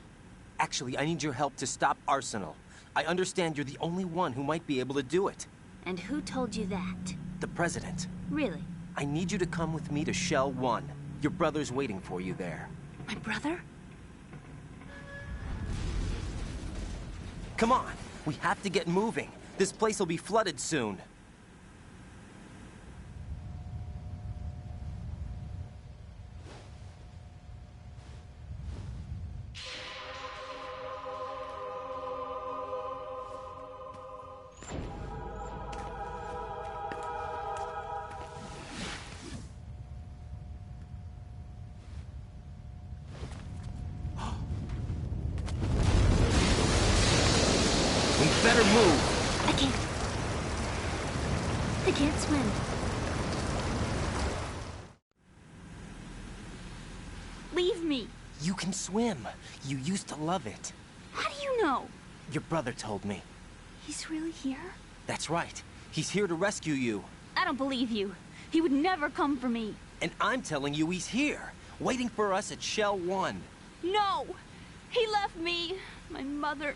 Speaker 1: Actually, I need your help to stop Arsenal. I understand you're the only one who might be able to do it.
Speaker 12: And who told you that?
Speaker 1: The President.
Speaker 12: Really?
Speaker 1: I need you to come with me to Shell 1. Your brother's waiting for you there.
Speaker 12: My brother?
Speaker 1: Come on! We have to get moving. This place will be flooded soon. Better move.
Speaker 12: I can't swim. Leave me.
Speaker 1: You can swim. You used to love it.
Speaker 12: How do you know?
Speaker 1: Your brother told me.
Speaker 12: He's really here?
Speaker 1: That's right. He's here to rescue you.
Speaker 12: I don't believe you. He would never come for me.
Speaker 1: And I'm telling you he's here, waiting for us at Shell 1.
Speaker 12: No! He left me, my mother,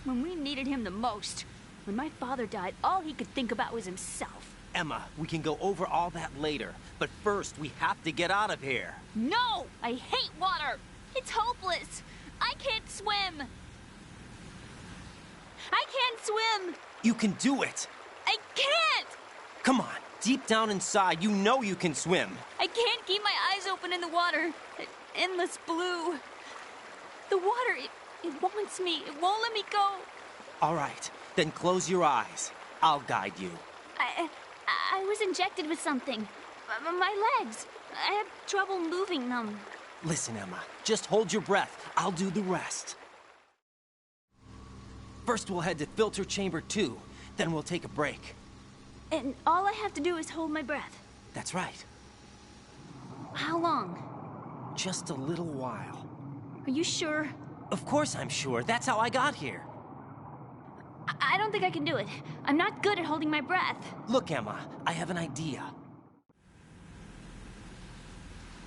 Speaker 12: when we needed him the most. When my father died, all he could think about was himself.
Speaker 1: Emma, we can go over all that later. But first, we have to get out of here.
Speaker 12: No! I hate water! It's hopeless! I can't swim! I can't swim!
Speaker 1: You can do it!
Speaker 12: I can't!
Speaker 1: Come on, deep down inside, you know you can swim.
Speaker 12: I can't keep my eyes open in the water. Endless blue. The water, it wants me. It won't let me go.
Speaker 1: All right, then close your eyes. I'll guide you.
Speaker 12: I was injected with something. My legs. I have trouble moving them.
Speaker 1: Listen, Emma, just hold your breath. I'll do the rest. First, we'll head to filter chamber 2. Then we'll take a break.
Speaker 12: And all I have to do is hold my breath.
Speaker 1: That's right.
Speaker 12: How long?
Speaker 1: Just a little while.
Speaker 12: Are you sure?
Speaker 1: Of course I'm sure. That's how I got here.
Speaker 12: I don't think I can do it. I'm not good at holding my breath.
Speaker 1: Look, Emma, I have an idea.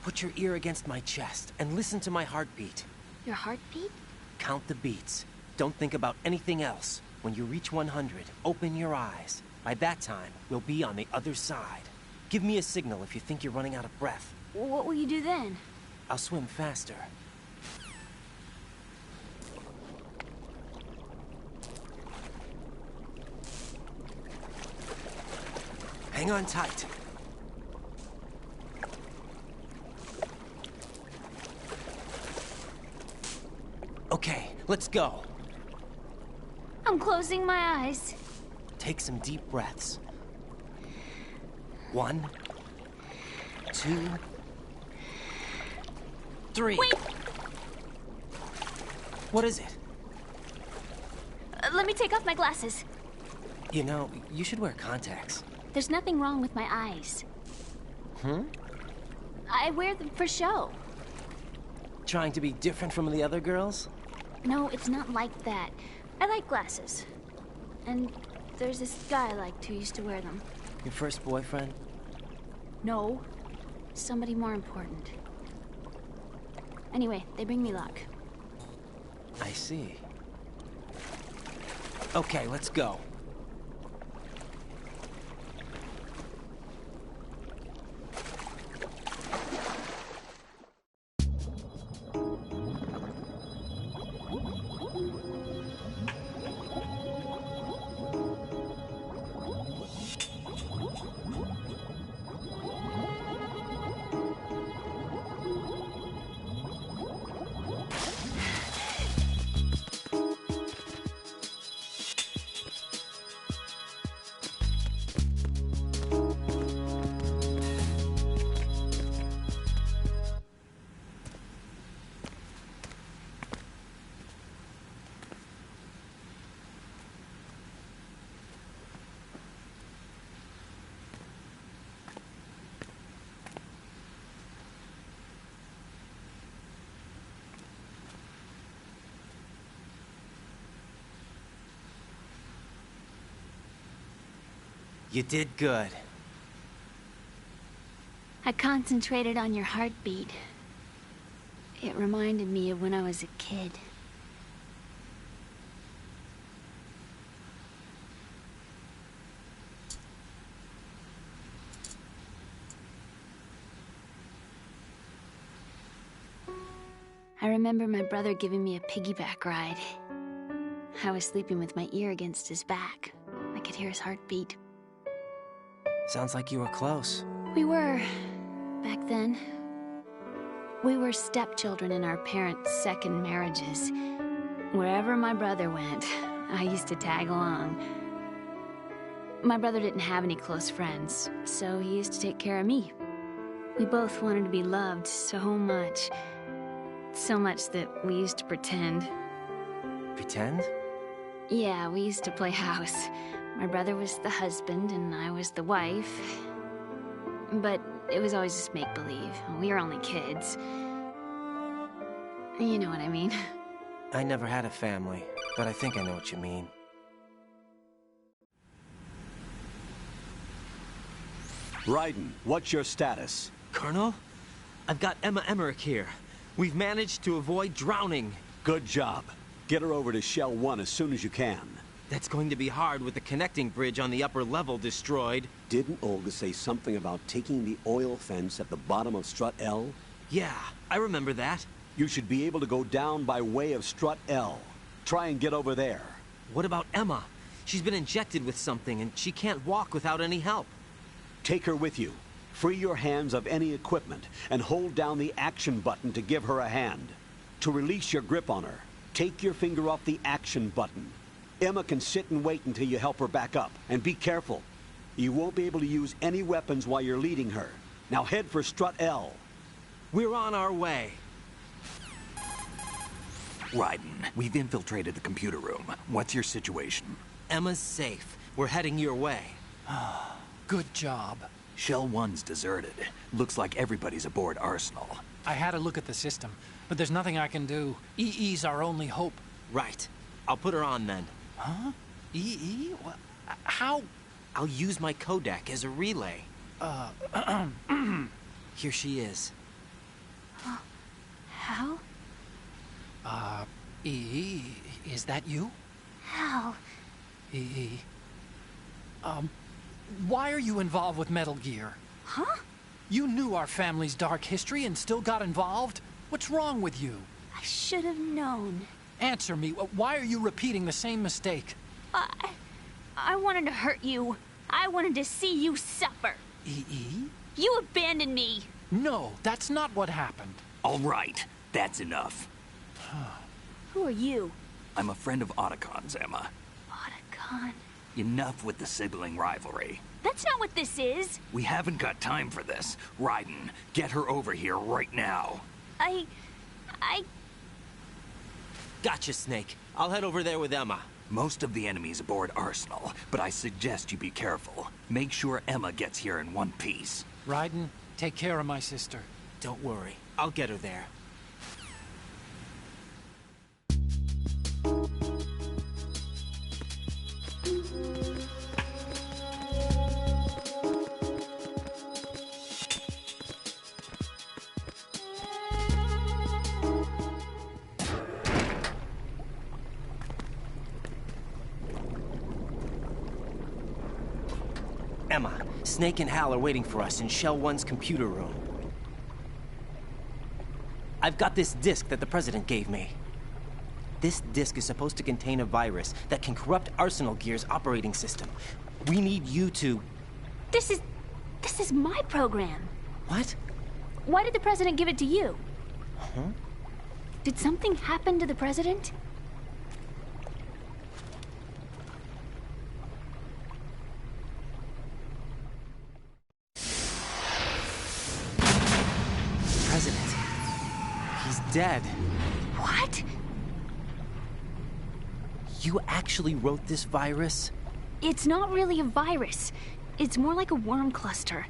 Speaker 1: Put your ear against my chest and listen to my heartbeat.
Speaker 12: Your heartbeat?
Speaker 1: Count the beats. Don't think about anything else. When you reach 100, open your eyes. By that time, we'll be on the other side. Give me a signal if you think you're running out of breath.
Speaker 12: What will you do then?
Speaker 1: I'll swim faster. Hang on tight. Okay, let's go.
Speaker 12: I'm closing my eyes.
Speaker 1: Take some deep breaths. 1, 2, 3.
Speaker 12: Wait!
Speaker 1: What is it?
Speaker 12: Let me take off my glasses.
Speaker 1: You know, you should wear contacts.
Speaker 12: There's nothing wrong with my eyes. I wear them for show.
Speaker 1: Trying to be different from the other girls?
Speaker 12: No, it's not like that. I like glasses. And there's this guy I liked who used to wear them.
Speaker 1: Your first boyfriend?
Speaker 12: No. Somebody more important. Anyway, they bring me luck.
Speaker 1: I see. Okay, let's go. You did good.
Speaker 12: I concentrated on your heartbeat. It reminded me of when I was a kid. I remember my brother giving me a piggyback ride. I was sleeping with my ear against his back. I could hear his heartbeat.
Speaker 1: Sounds like you were close.
Speaker 12: We were, back then. We were stepchildren in our parents' second marriages. Wherever my brother went, I used to tag along. My brother didn't have any close friends, so he used to take care of me. We both wanted to be loved so much. So much that we used to pretend.
Speaker 1: Pretend?
Speaker 12: Yeah, we used to play house. My brother was the husband, and I was the wife. But it was always just make-believe. We were only kids. You know what I mean.
Speaker 1: I never had a family, but I think I know what you mean.
Speaker 2: Raiden, what's your status?
Speaker 1: Colonel? I've got Emma Emmerich here. We've managed to avoid drowning.
Speaker 2: Good job. Get her over to Shell 1 as soon as you can.
Speaker 1: That's going to be hard with the connecting bridge on the upper level destroyed.
Speaker 2: Didn't Olga say something about taking the oil fence at the bottom of Strut L?
Speaker 1: Yeah, I remember that.
Speaker 2: You should be able to go down by way of Strut L. Try and get over there.
Speaker 1: What about Emma? She's been injected with something and she can't walk without any help.
Speaker 2: Take her with you. Free your hands of any equipment and hold down the action button to give her a hand. To release your grip on her, take your finger off the action button. Emma can sit and wait until you help her back up. And be careful. You won't be able to use any weapons while you're leading her. Now head for Strut L.
Speaker 1: We're on our way.
Speaker 8: Raiden, we've infiltrated the computer room. What's your situation?
Speaker 1: Emma's safe. We're heading your way.
Speaker 9: Good job.
Speaker 8: Shell 1's deserted. Looks like everybody's aboard Arsenal.
Speaker 9: I had a look at the system, but there's nothing I can do. EE's our only hope.
Speaker 1: Right. I'll put her on then.
Speaker 9: Huh? EE? What? How?
Speaker 1: I'll use my Kodak as a relay. Here she is.
Speaker 12: Hal?
Speaker 9: EE, is that you?
Speaker 12: Hal.
Speaker 9: EE. Why are you involved with Metal Gear?
Speaker 12: Huh?
Speaker 9: You knew our family's dark history and still got involved? What's wrong with you?
Speaker 12: I should have known.
Speaker 9: Answer me. Why are you repeating the same mistake?
Speaker 12: I wanted to hurt you. I wanted to see you suffer.
Speaker 9: EE?
Speaker 12: You abandoned me.
Speaker 9: No, that's not what happened.
Speaker 8: All right, that's enough.
Speaker 12: Who are you?
Speaker 8: I'm a friend of Otacon's, Emma.
Speaker 12: Otacon?
Speaker 8: Enough with the sibling rivalry.
Speaker 12: That's not what this is.
Speaker 8: We haven't got time for this. Raiden, get her over here right now.
Speaker 12: I...
Speaker 1: Gotcha, Snake. I'll head over there with Emma.
Speaker 8: Most of the enemy's aboard Arsenal, but I suggest you be careful. Make sure Emma gets here in one piece.
Speaker 9: Raiden, take care of my sister.
Speaker 1: Don't worry. I'll get her there. Emma, Snake and Hal are waiting for us in Shell 1's computer room. I've got this disk that the President gave me. This disk is supposed to contain a virus that can corrupt Arsenal Gear's operating system. We need you to...
Speaker 12: This is my program.
Speaker 1: What?
Speaker 12: Why did the President give it to you?
Speaker 1: Huh?
Speaker 12: Did something happen to the President?
Speaker 1: President. He's dead.
Speaker 12: What?
Speaker 1: You actually wrote this virus?
Speaker 12: It's not really a virus. It's more like a worm cluster.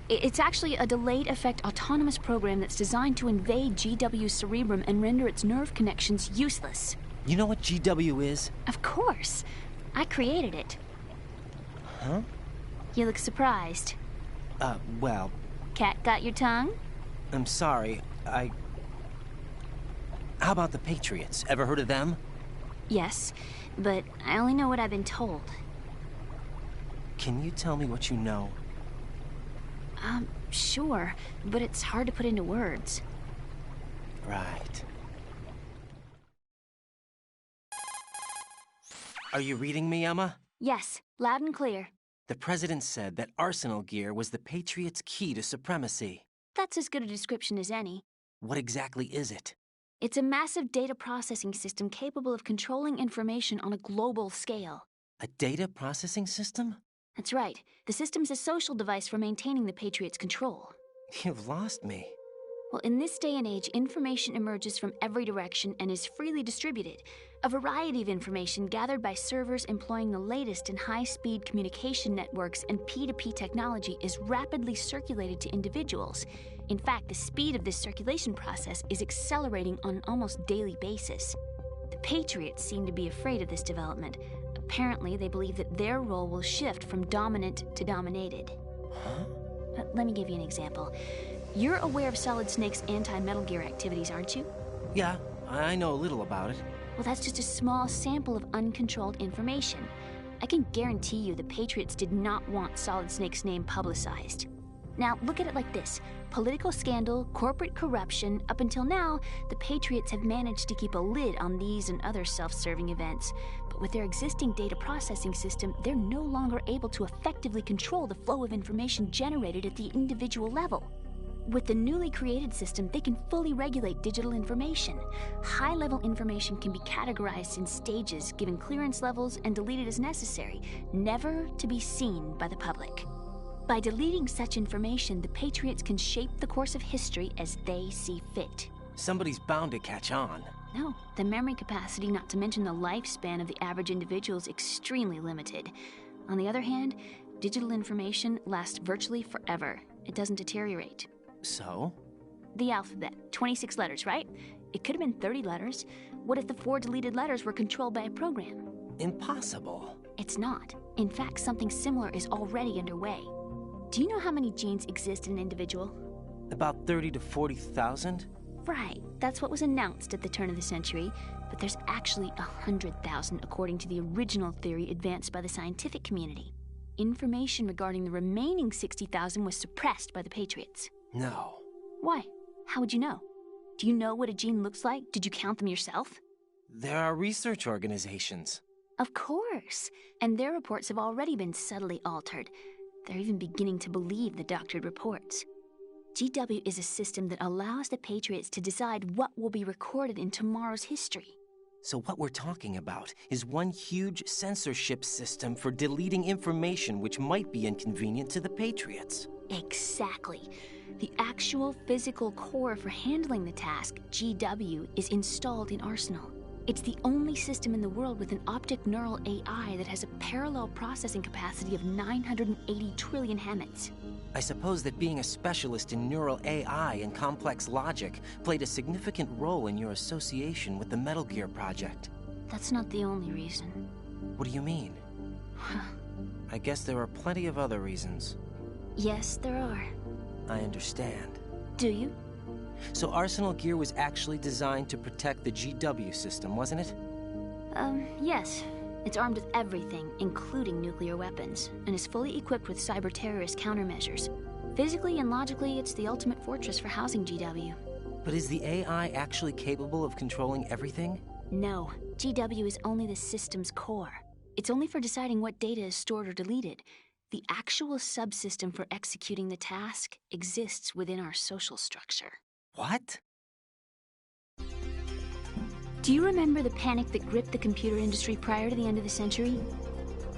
Speaker 12: It's actually a delayed effect autonomous program that's designed to invade GW's cerebrum and render its nerve connections useless.
Speaker 1: You know what GW is?
Speaker 12: Of course. I created it.
Speaker 1: Huh?
Speaker 12: You look surprised.
Speaker 1: Well...
Speaker 12: Cat got your tongue?
Speaker 1: I'm sorry, How about the Patriots? Ever heard of them?
Speaker 12: Yes, but I only know what I've been told.
Speaker 1: Can you tell me what you know?
Speaker 12: Sure, but it's hard to put into words.
Speaker 1: Right. Are you reading me, Emma?
Speaker 12: Yes, loud and clear.
Speaker 1: The President said that Arsenal Gear was the Patriots' key to supremacy.
Speaker 12: That's as good a description as any.
Speaker 1: What exactly is it?
Speaker 12: It's a massive data processing system capable of controlling information on a global scale.
Speaker 1: A data processing system?
Speaker 12: That's right. The system's a social device for maintaining the Patriots' control.
Speaker 1: You've lost me.
Speaker 12: Well, in this day and age, information emerges from every direction and is freely distributed. A variety of information gathered by servers employing the latest in high-speed communication networks and P2P technology is rapidly circulated to individuals. In fact, the speed of this circulation process is accelerating on an almost daily basis. The Patriots seem to be afraid of this development. Apparently, they believe that their role will shift from dominant to dominated.
Speaker 1: Huh?
Speaker 12: Let me give you an example. You're aware of Solid Snake's anti-Metal Gear activities, aren't you?
Speaker 1: Yeah, I know a little about it.
Speaker 12: Well, that's just a small sample of uncontrolled information. I can guarantee you the Patriots did not want Solid Snake's name publicized. Now, look at it like this. Political scandal, corporate corruption, up until now, the Patriots have managed to keep a lid on these and other self-serving events. But with their existing data processing system, they're no longer able to effectively control the flow of information generated at the individual level. With the newly created system, they can fully regulate digital information. High-level information can be categorized in stages, given clearance levels, and deleted as necessary, never to be seen by the public. By deleting such information, the Patriots can shape the course of history as they see fit.
Speaker 1: Somebody's bound to catch on.
Speaker 12: No, the memory capacity, not to mention the lifespan of the average individual, is extremely limited. On the other hand, Digital information lasts virtually forever. It doesn't deteriorate.
Speaker 1: So?
Speaker 12: The alphabet. 26 letters, right? It could have been 30 letters. What if the 4 deleted letters were controlled by a program?
Speaker 1: Impossible.
Speaker 12: It's not. In fact, something similar is already underway. Do you know how many genes exist in an individual?
Speaker 1: About 30 to 40,000?
Speaker 12: Right. That's what was announced at the turn of the century. But there's actually 100,000 according to the original theory advanced by the scientific community. Information regarding the remaining 60,000 was suppressed by the Patriots.
Speaker 1: No.
Speaker 12: Why? How would you know? Do you know what a gene looks like? Did you count them yourself?
Speaker 1: There are research organizations.
Speaker 12: Of course. And their reports have already been subtly altered. They're even beginning to believe the doctored reports. GW is a system that allows the Patriots to decide what will be recorded in tomorrow's history.
Speaker 1: So what we're talking about is one huge censorship system for deleting information which might be inconvenient to the Patriots.
Speaker 12: Exactly. The actual physical core for handling the task, GW, is installed in Arsenal. It's the only system in the world with an optic neural AI that has a parallel processing capacity of 980 trillion Hammets.
Speaker 1: I suppose that being a specialist in neural AI and complex logic played a significant role in your association with the Metal Gear project.
Speaker 12: That's not the only reason.
Speaker 1: What do you mean? I guess there are plenty of other reasons.
Speaker 12: Yes, there are.
Speaker 1: I understand.
Speaker 12: Do you?
Speaker 1: So Arsenal Gear was actually designed to protect the GW system, wasn't it?
Speaker 12: Yes. It's armed with everything, including nuclear weapons, and is fully equipped with cyber-terrorist countermeasures. Physically and logically, it's the ultimate fortress for housing GW.
Speaker 1: But is the AI actually capable of controlling everything?
Speaker 12: No. GW is only the system's core. It's only for deciding what data is stored or deleted. The actual subsystem for executing the task exists within our social structure.
Speaker 1: What?
Speaker 12: Do you remember the panic that gripped the computer industry prior to the end of the century?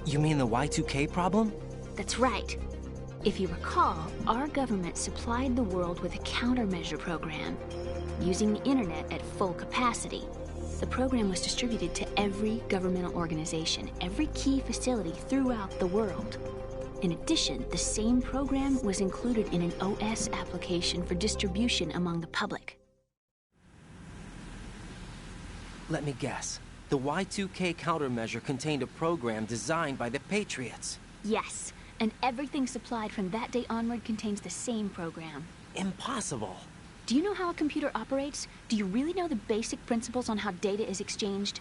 Speaker 1: You mean the Y2K problem?
Speaker 12: That's right. If you recall, our government supplied the world with a countermeasure program, using the internet at full capacity. The program was distributed to every governmental organization, every key facility throughout the world. In addition, the same program was included in an OS application for distribution among the public.
Speaker 1: Let me guess. The Y2K countermeasure contained a program designed by the Patriots.
Speaker 12: Yes, and everything supplied from that day onward contains the same program.
Speaker 1: Impossible.
Speaker 12: Do you know how a computer operates? Do you really know the basic principles on how data is exchanged?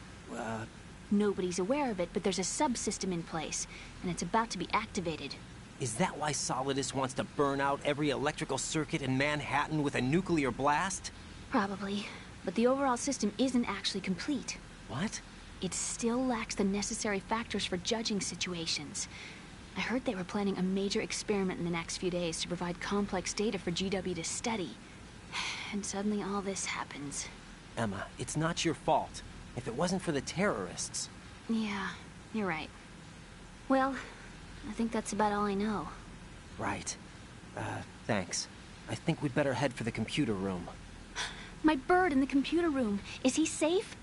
Speaker 12: Nobody's aware of it, but there's a subsystem in place, and it's about to be activated.
Speaker 1: Is that why Solidus wants to burn out every electrical circuit in Manhattan with a nuclear blast?
Speaker 12: Probably. But the overall system isn't actually complete.
Speaker 1: What?
Speaker 12: It still lacks the necessary factors for judging situations. I heard they were planning a major experiment in the next few days to provide complex data for GW to study. And suddenly all this happens.
Speaker 1: Emma, it's not your fault. If it wasn't for the terrorists...
Speaker 12: Yeah, you're right. Well, I think that's about all I know.
Speaker 1: Right. Thanks. I think we'd better head for the computer room.
Speaker 12: My bird in the computer room. Is he safe?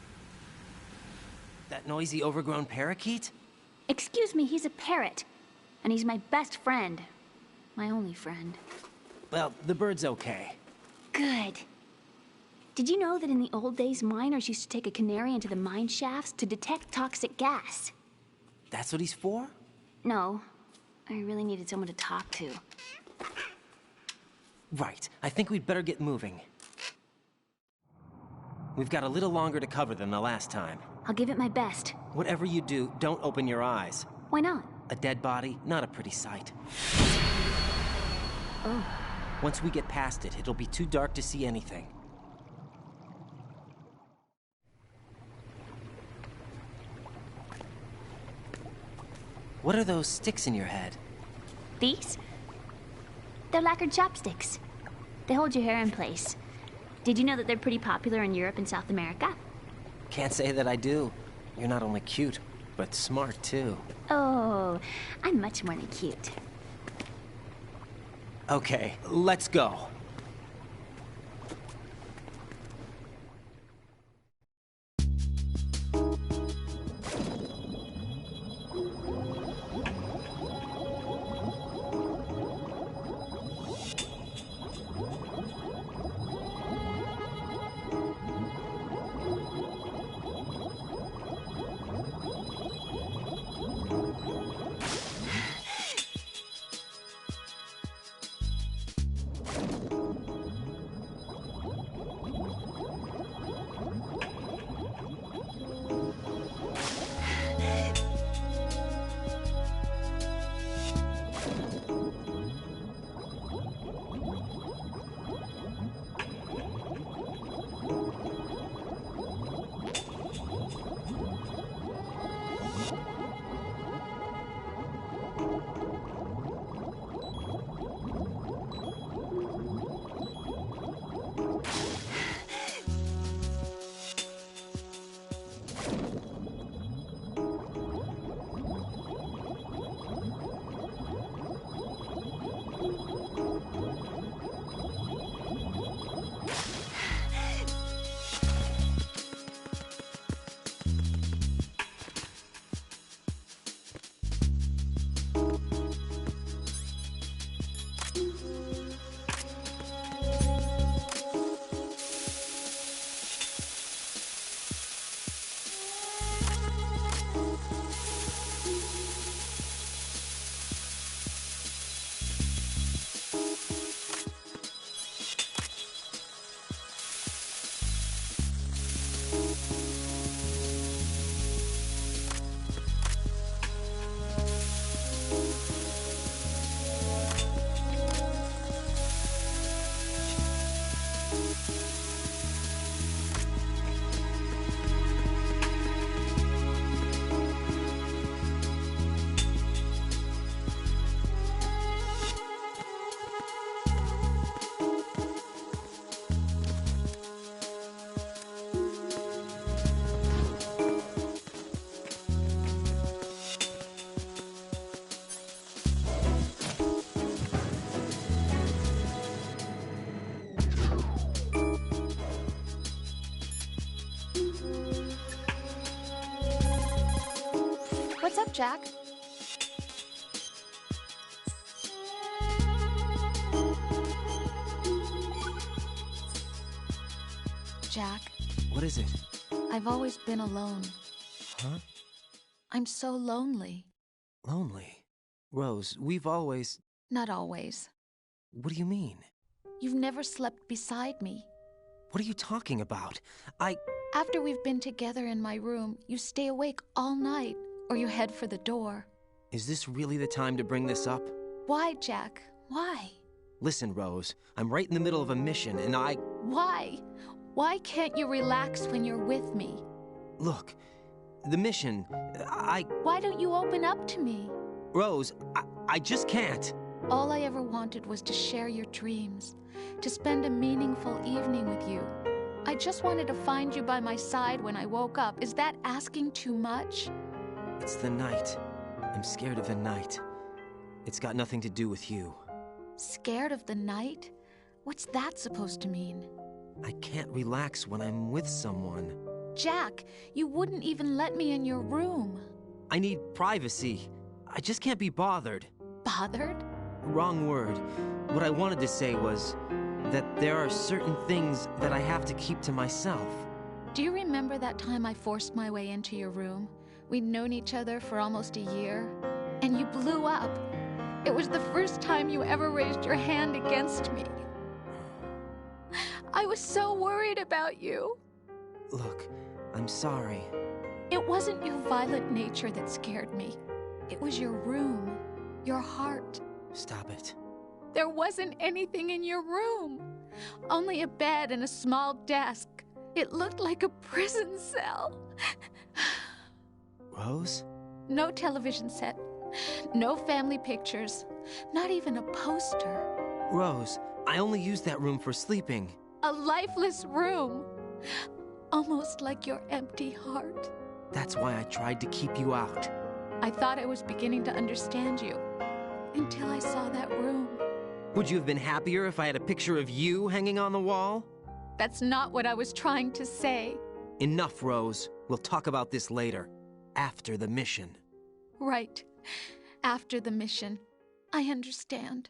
Speaker 1: That noisy, overgrown parakeet?
Speaker 12: Excuse me, he's a parrot. And he's my best friend. My only friend.
Speaker 1: Well, the bird's okay.
Speaker 12: Good. Did you know that in the old days, miners used to take a canary into the mine shafts to detect toxic gas?
Speaker 1: That's what he's for?
Speaker 12: No. I really needed someone to talk to.
Speaker 1: Right. I think we'd better get moving. We've got a little longer to cover than the last time.
Speaker 12: I'll give it my best.
Speaker 1: Whatever you do, don't open your eyes.
Speaker 12: Why not?
Speaker 1: A dead body, not a pretty sight.
Speaker 12: Oh.
Speaker 1: Once we get past it, it'll be too dark to see anything. What are those sticks in your head?
Speaker 12: These? They're lacquered chopsticks. They hold your hair in place. Did you know that they're pretty popular in Europe and South America?
Speaker 1: Can't say that I do. You're not only cute, but smart too.
Speaker 12: Oh, I'm much more than cute.
Speaker 1: Okay, let's go.
Speaker 7: Jack? Jack.
Speaker 1: What is it?
Speaker 7: I've always been alone.
Speaker 1: Huh?
Speaker 7: I'm so lonely.
Speaker 1: Lonely? Rose, we've always...
Speaker 7: Not always.
Speaker 1: What do you mean?
Speaker 7: You've never slept beside me.
Speaker 1: What are you talking about?
Speaker 7: After we've been together in my room, you stay awake all night, or you head for the door.
Speaker 1: Is this really the time to bring this up?
Speaker 7: Why, Jack? Why?
Speaker 1: Listen, Rose, I'm right in the middle of a mission, and
Speaker 7: Why? Why can't you relax when you're with me?
Speaker 1: Look, the mission,
Speaker 7: Why don't you open up to me?
Speaker 1: Rose, I just can't.
Speaker 7: All I ever wanted was to share your dreams, to spend a meaningful evening with you. I just wanted to find you by my side when I woke up. Is that asking too much?
Speaker 1: It's the night. I'm scared of the night. It's got nothing to do with you.
Speaker 7: Scared of the night? What's that supposed to mean?
Speaker 1: I can't relax when I'm with someone.
Speaker 7: Jack, you wouldn't even let me in your room.
Speaker 1: I need privacy. I just can't be bothered.
Speaker 7: Bothered?
Speaker 1: Wrong word. What I wanted to say was that there are certain things that I have to keep to myself.
Speaker 7: Do you remember that time I forced my way into your room? We'd known each other for almost a year, and you blew up. It was the first time you ever raised your hand against me. I was so worried about you.
Speaker 1: Look, I'm sorry.
Speaker 7: It wasn't your violent nature that scared me. It was your room, your heart.
Speaker 1: Stop it.
Speaker 7: There wasn't anything in your room. Only a bed and a small desk. It looked like a prison cell.
Speaker 1: Rose?
Speaker 7: No television set. No family pictures. Not even a poster.
Speaker 1: Rose, I only use that room for sleeping.
Speaker 7: A lifeless room. Almost like your empty heart.
Speaker 1: That's why I tried to keep you out.
Speaker 7: I thought I was beginning to understand you. Until I saw that room.
Speaker 1: Would you have been happier if I had a picture of you hanging on the wall?
Speaker 7: That's not what I was trying to say.
Speaker 1: Enough, Rose. We'll talk about this later. After the mission.
Speaker 7: Right. After the mission. I understand.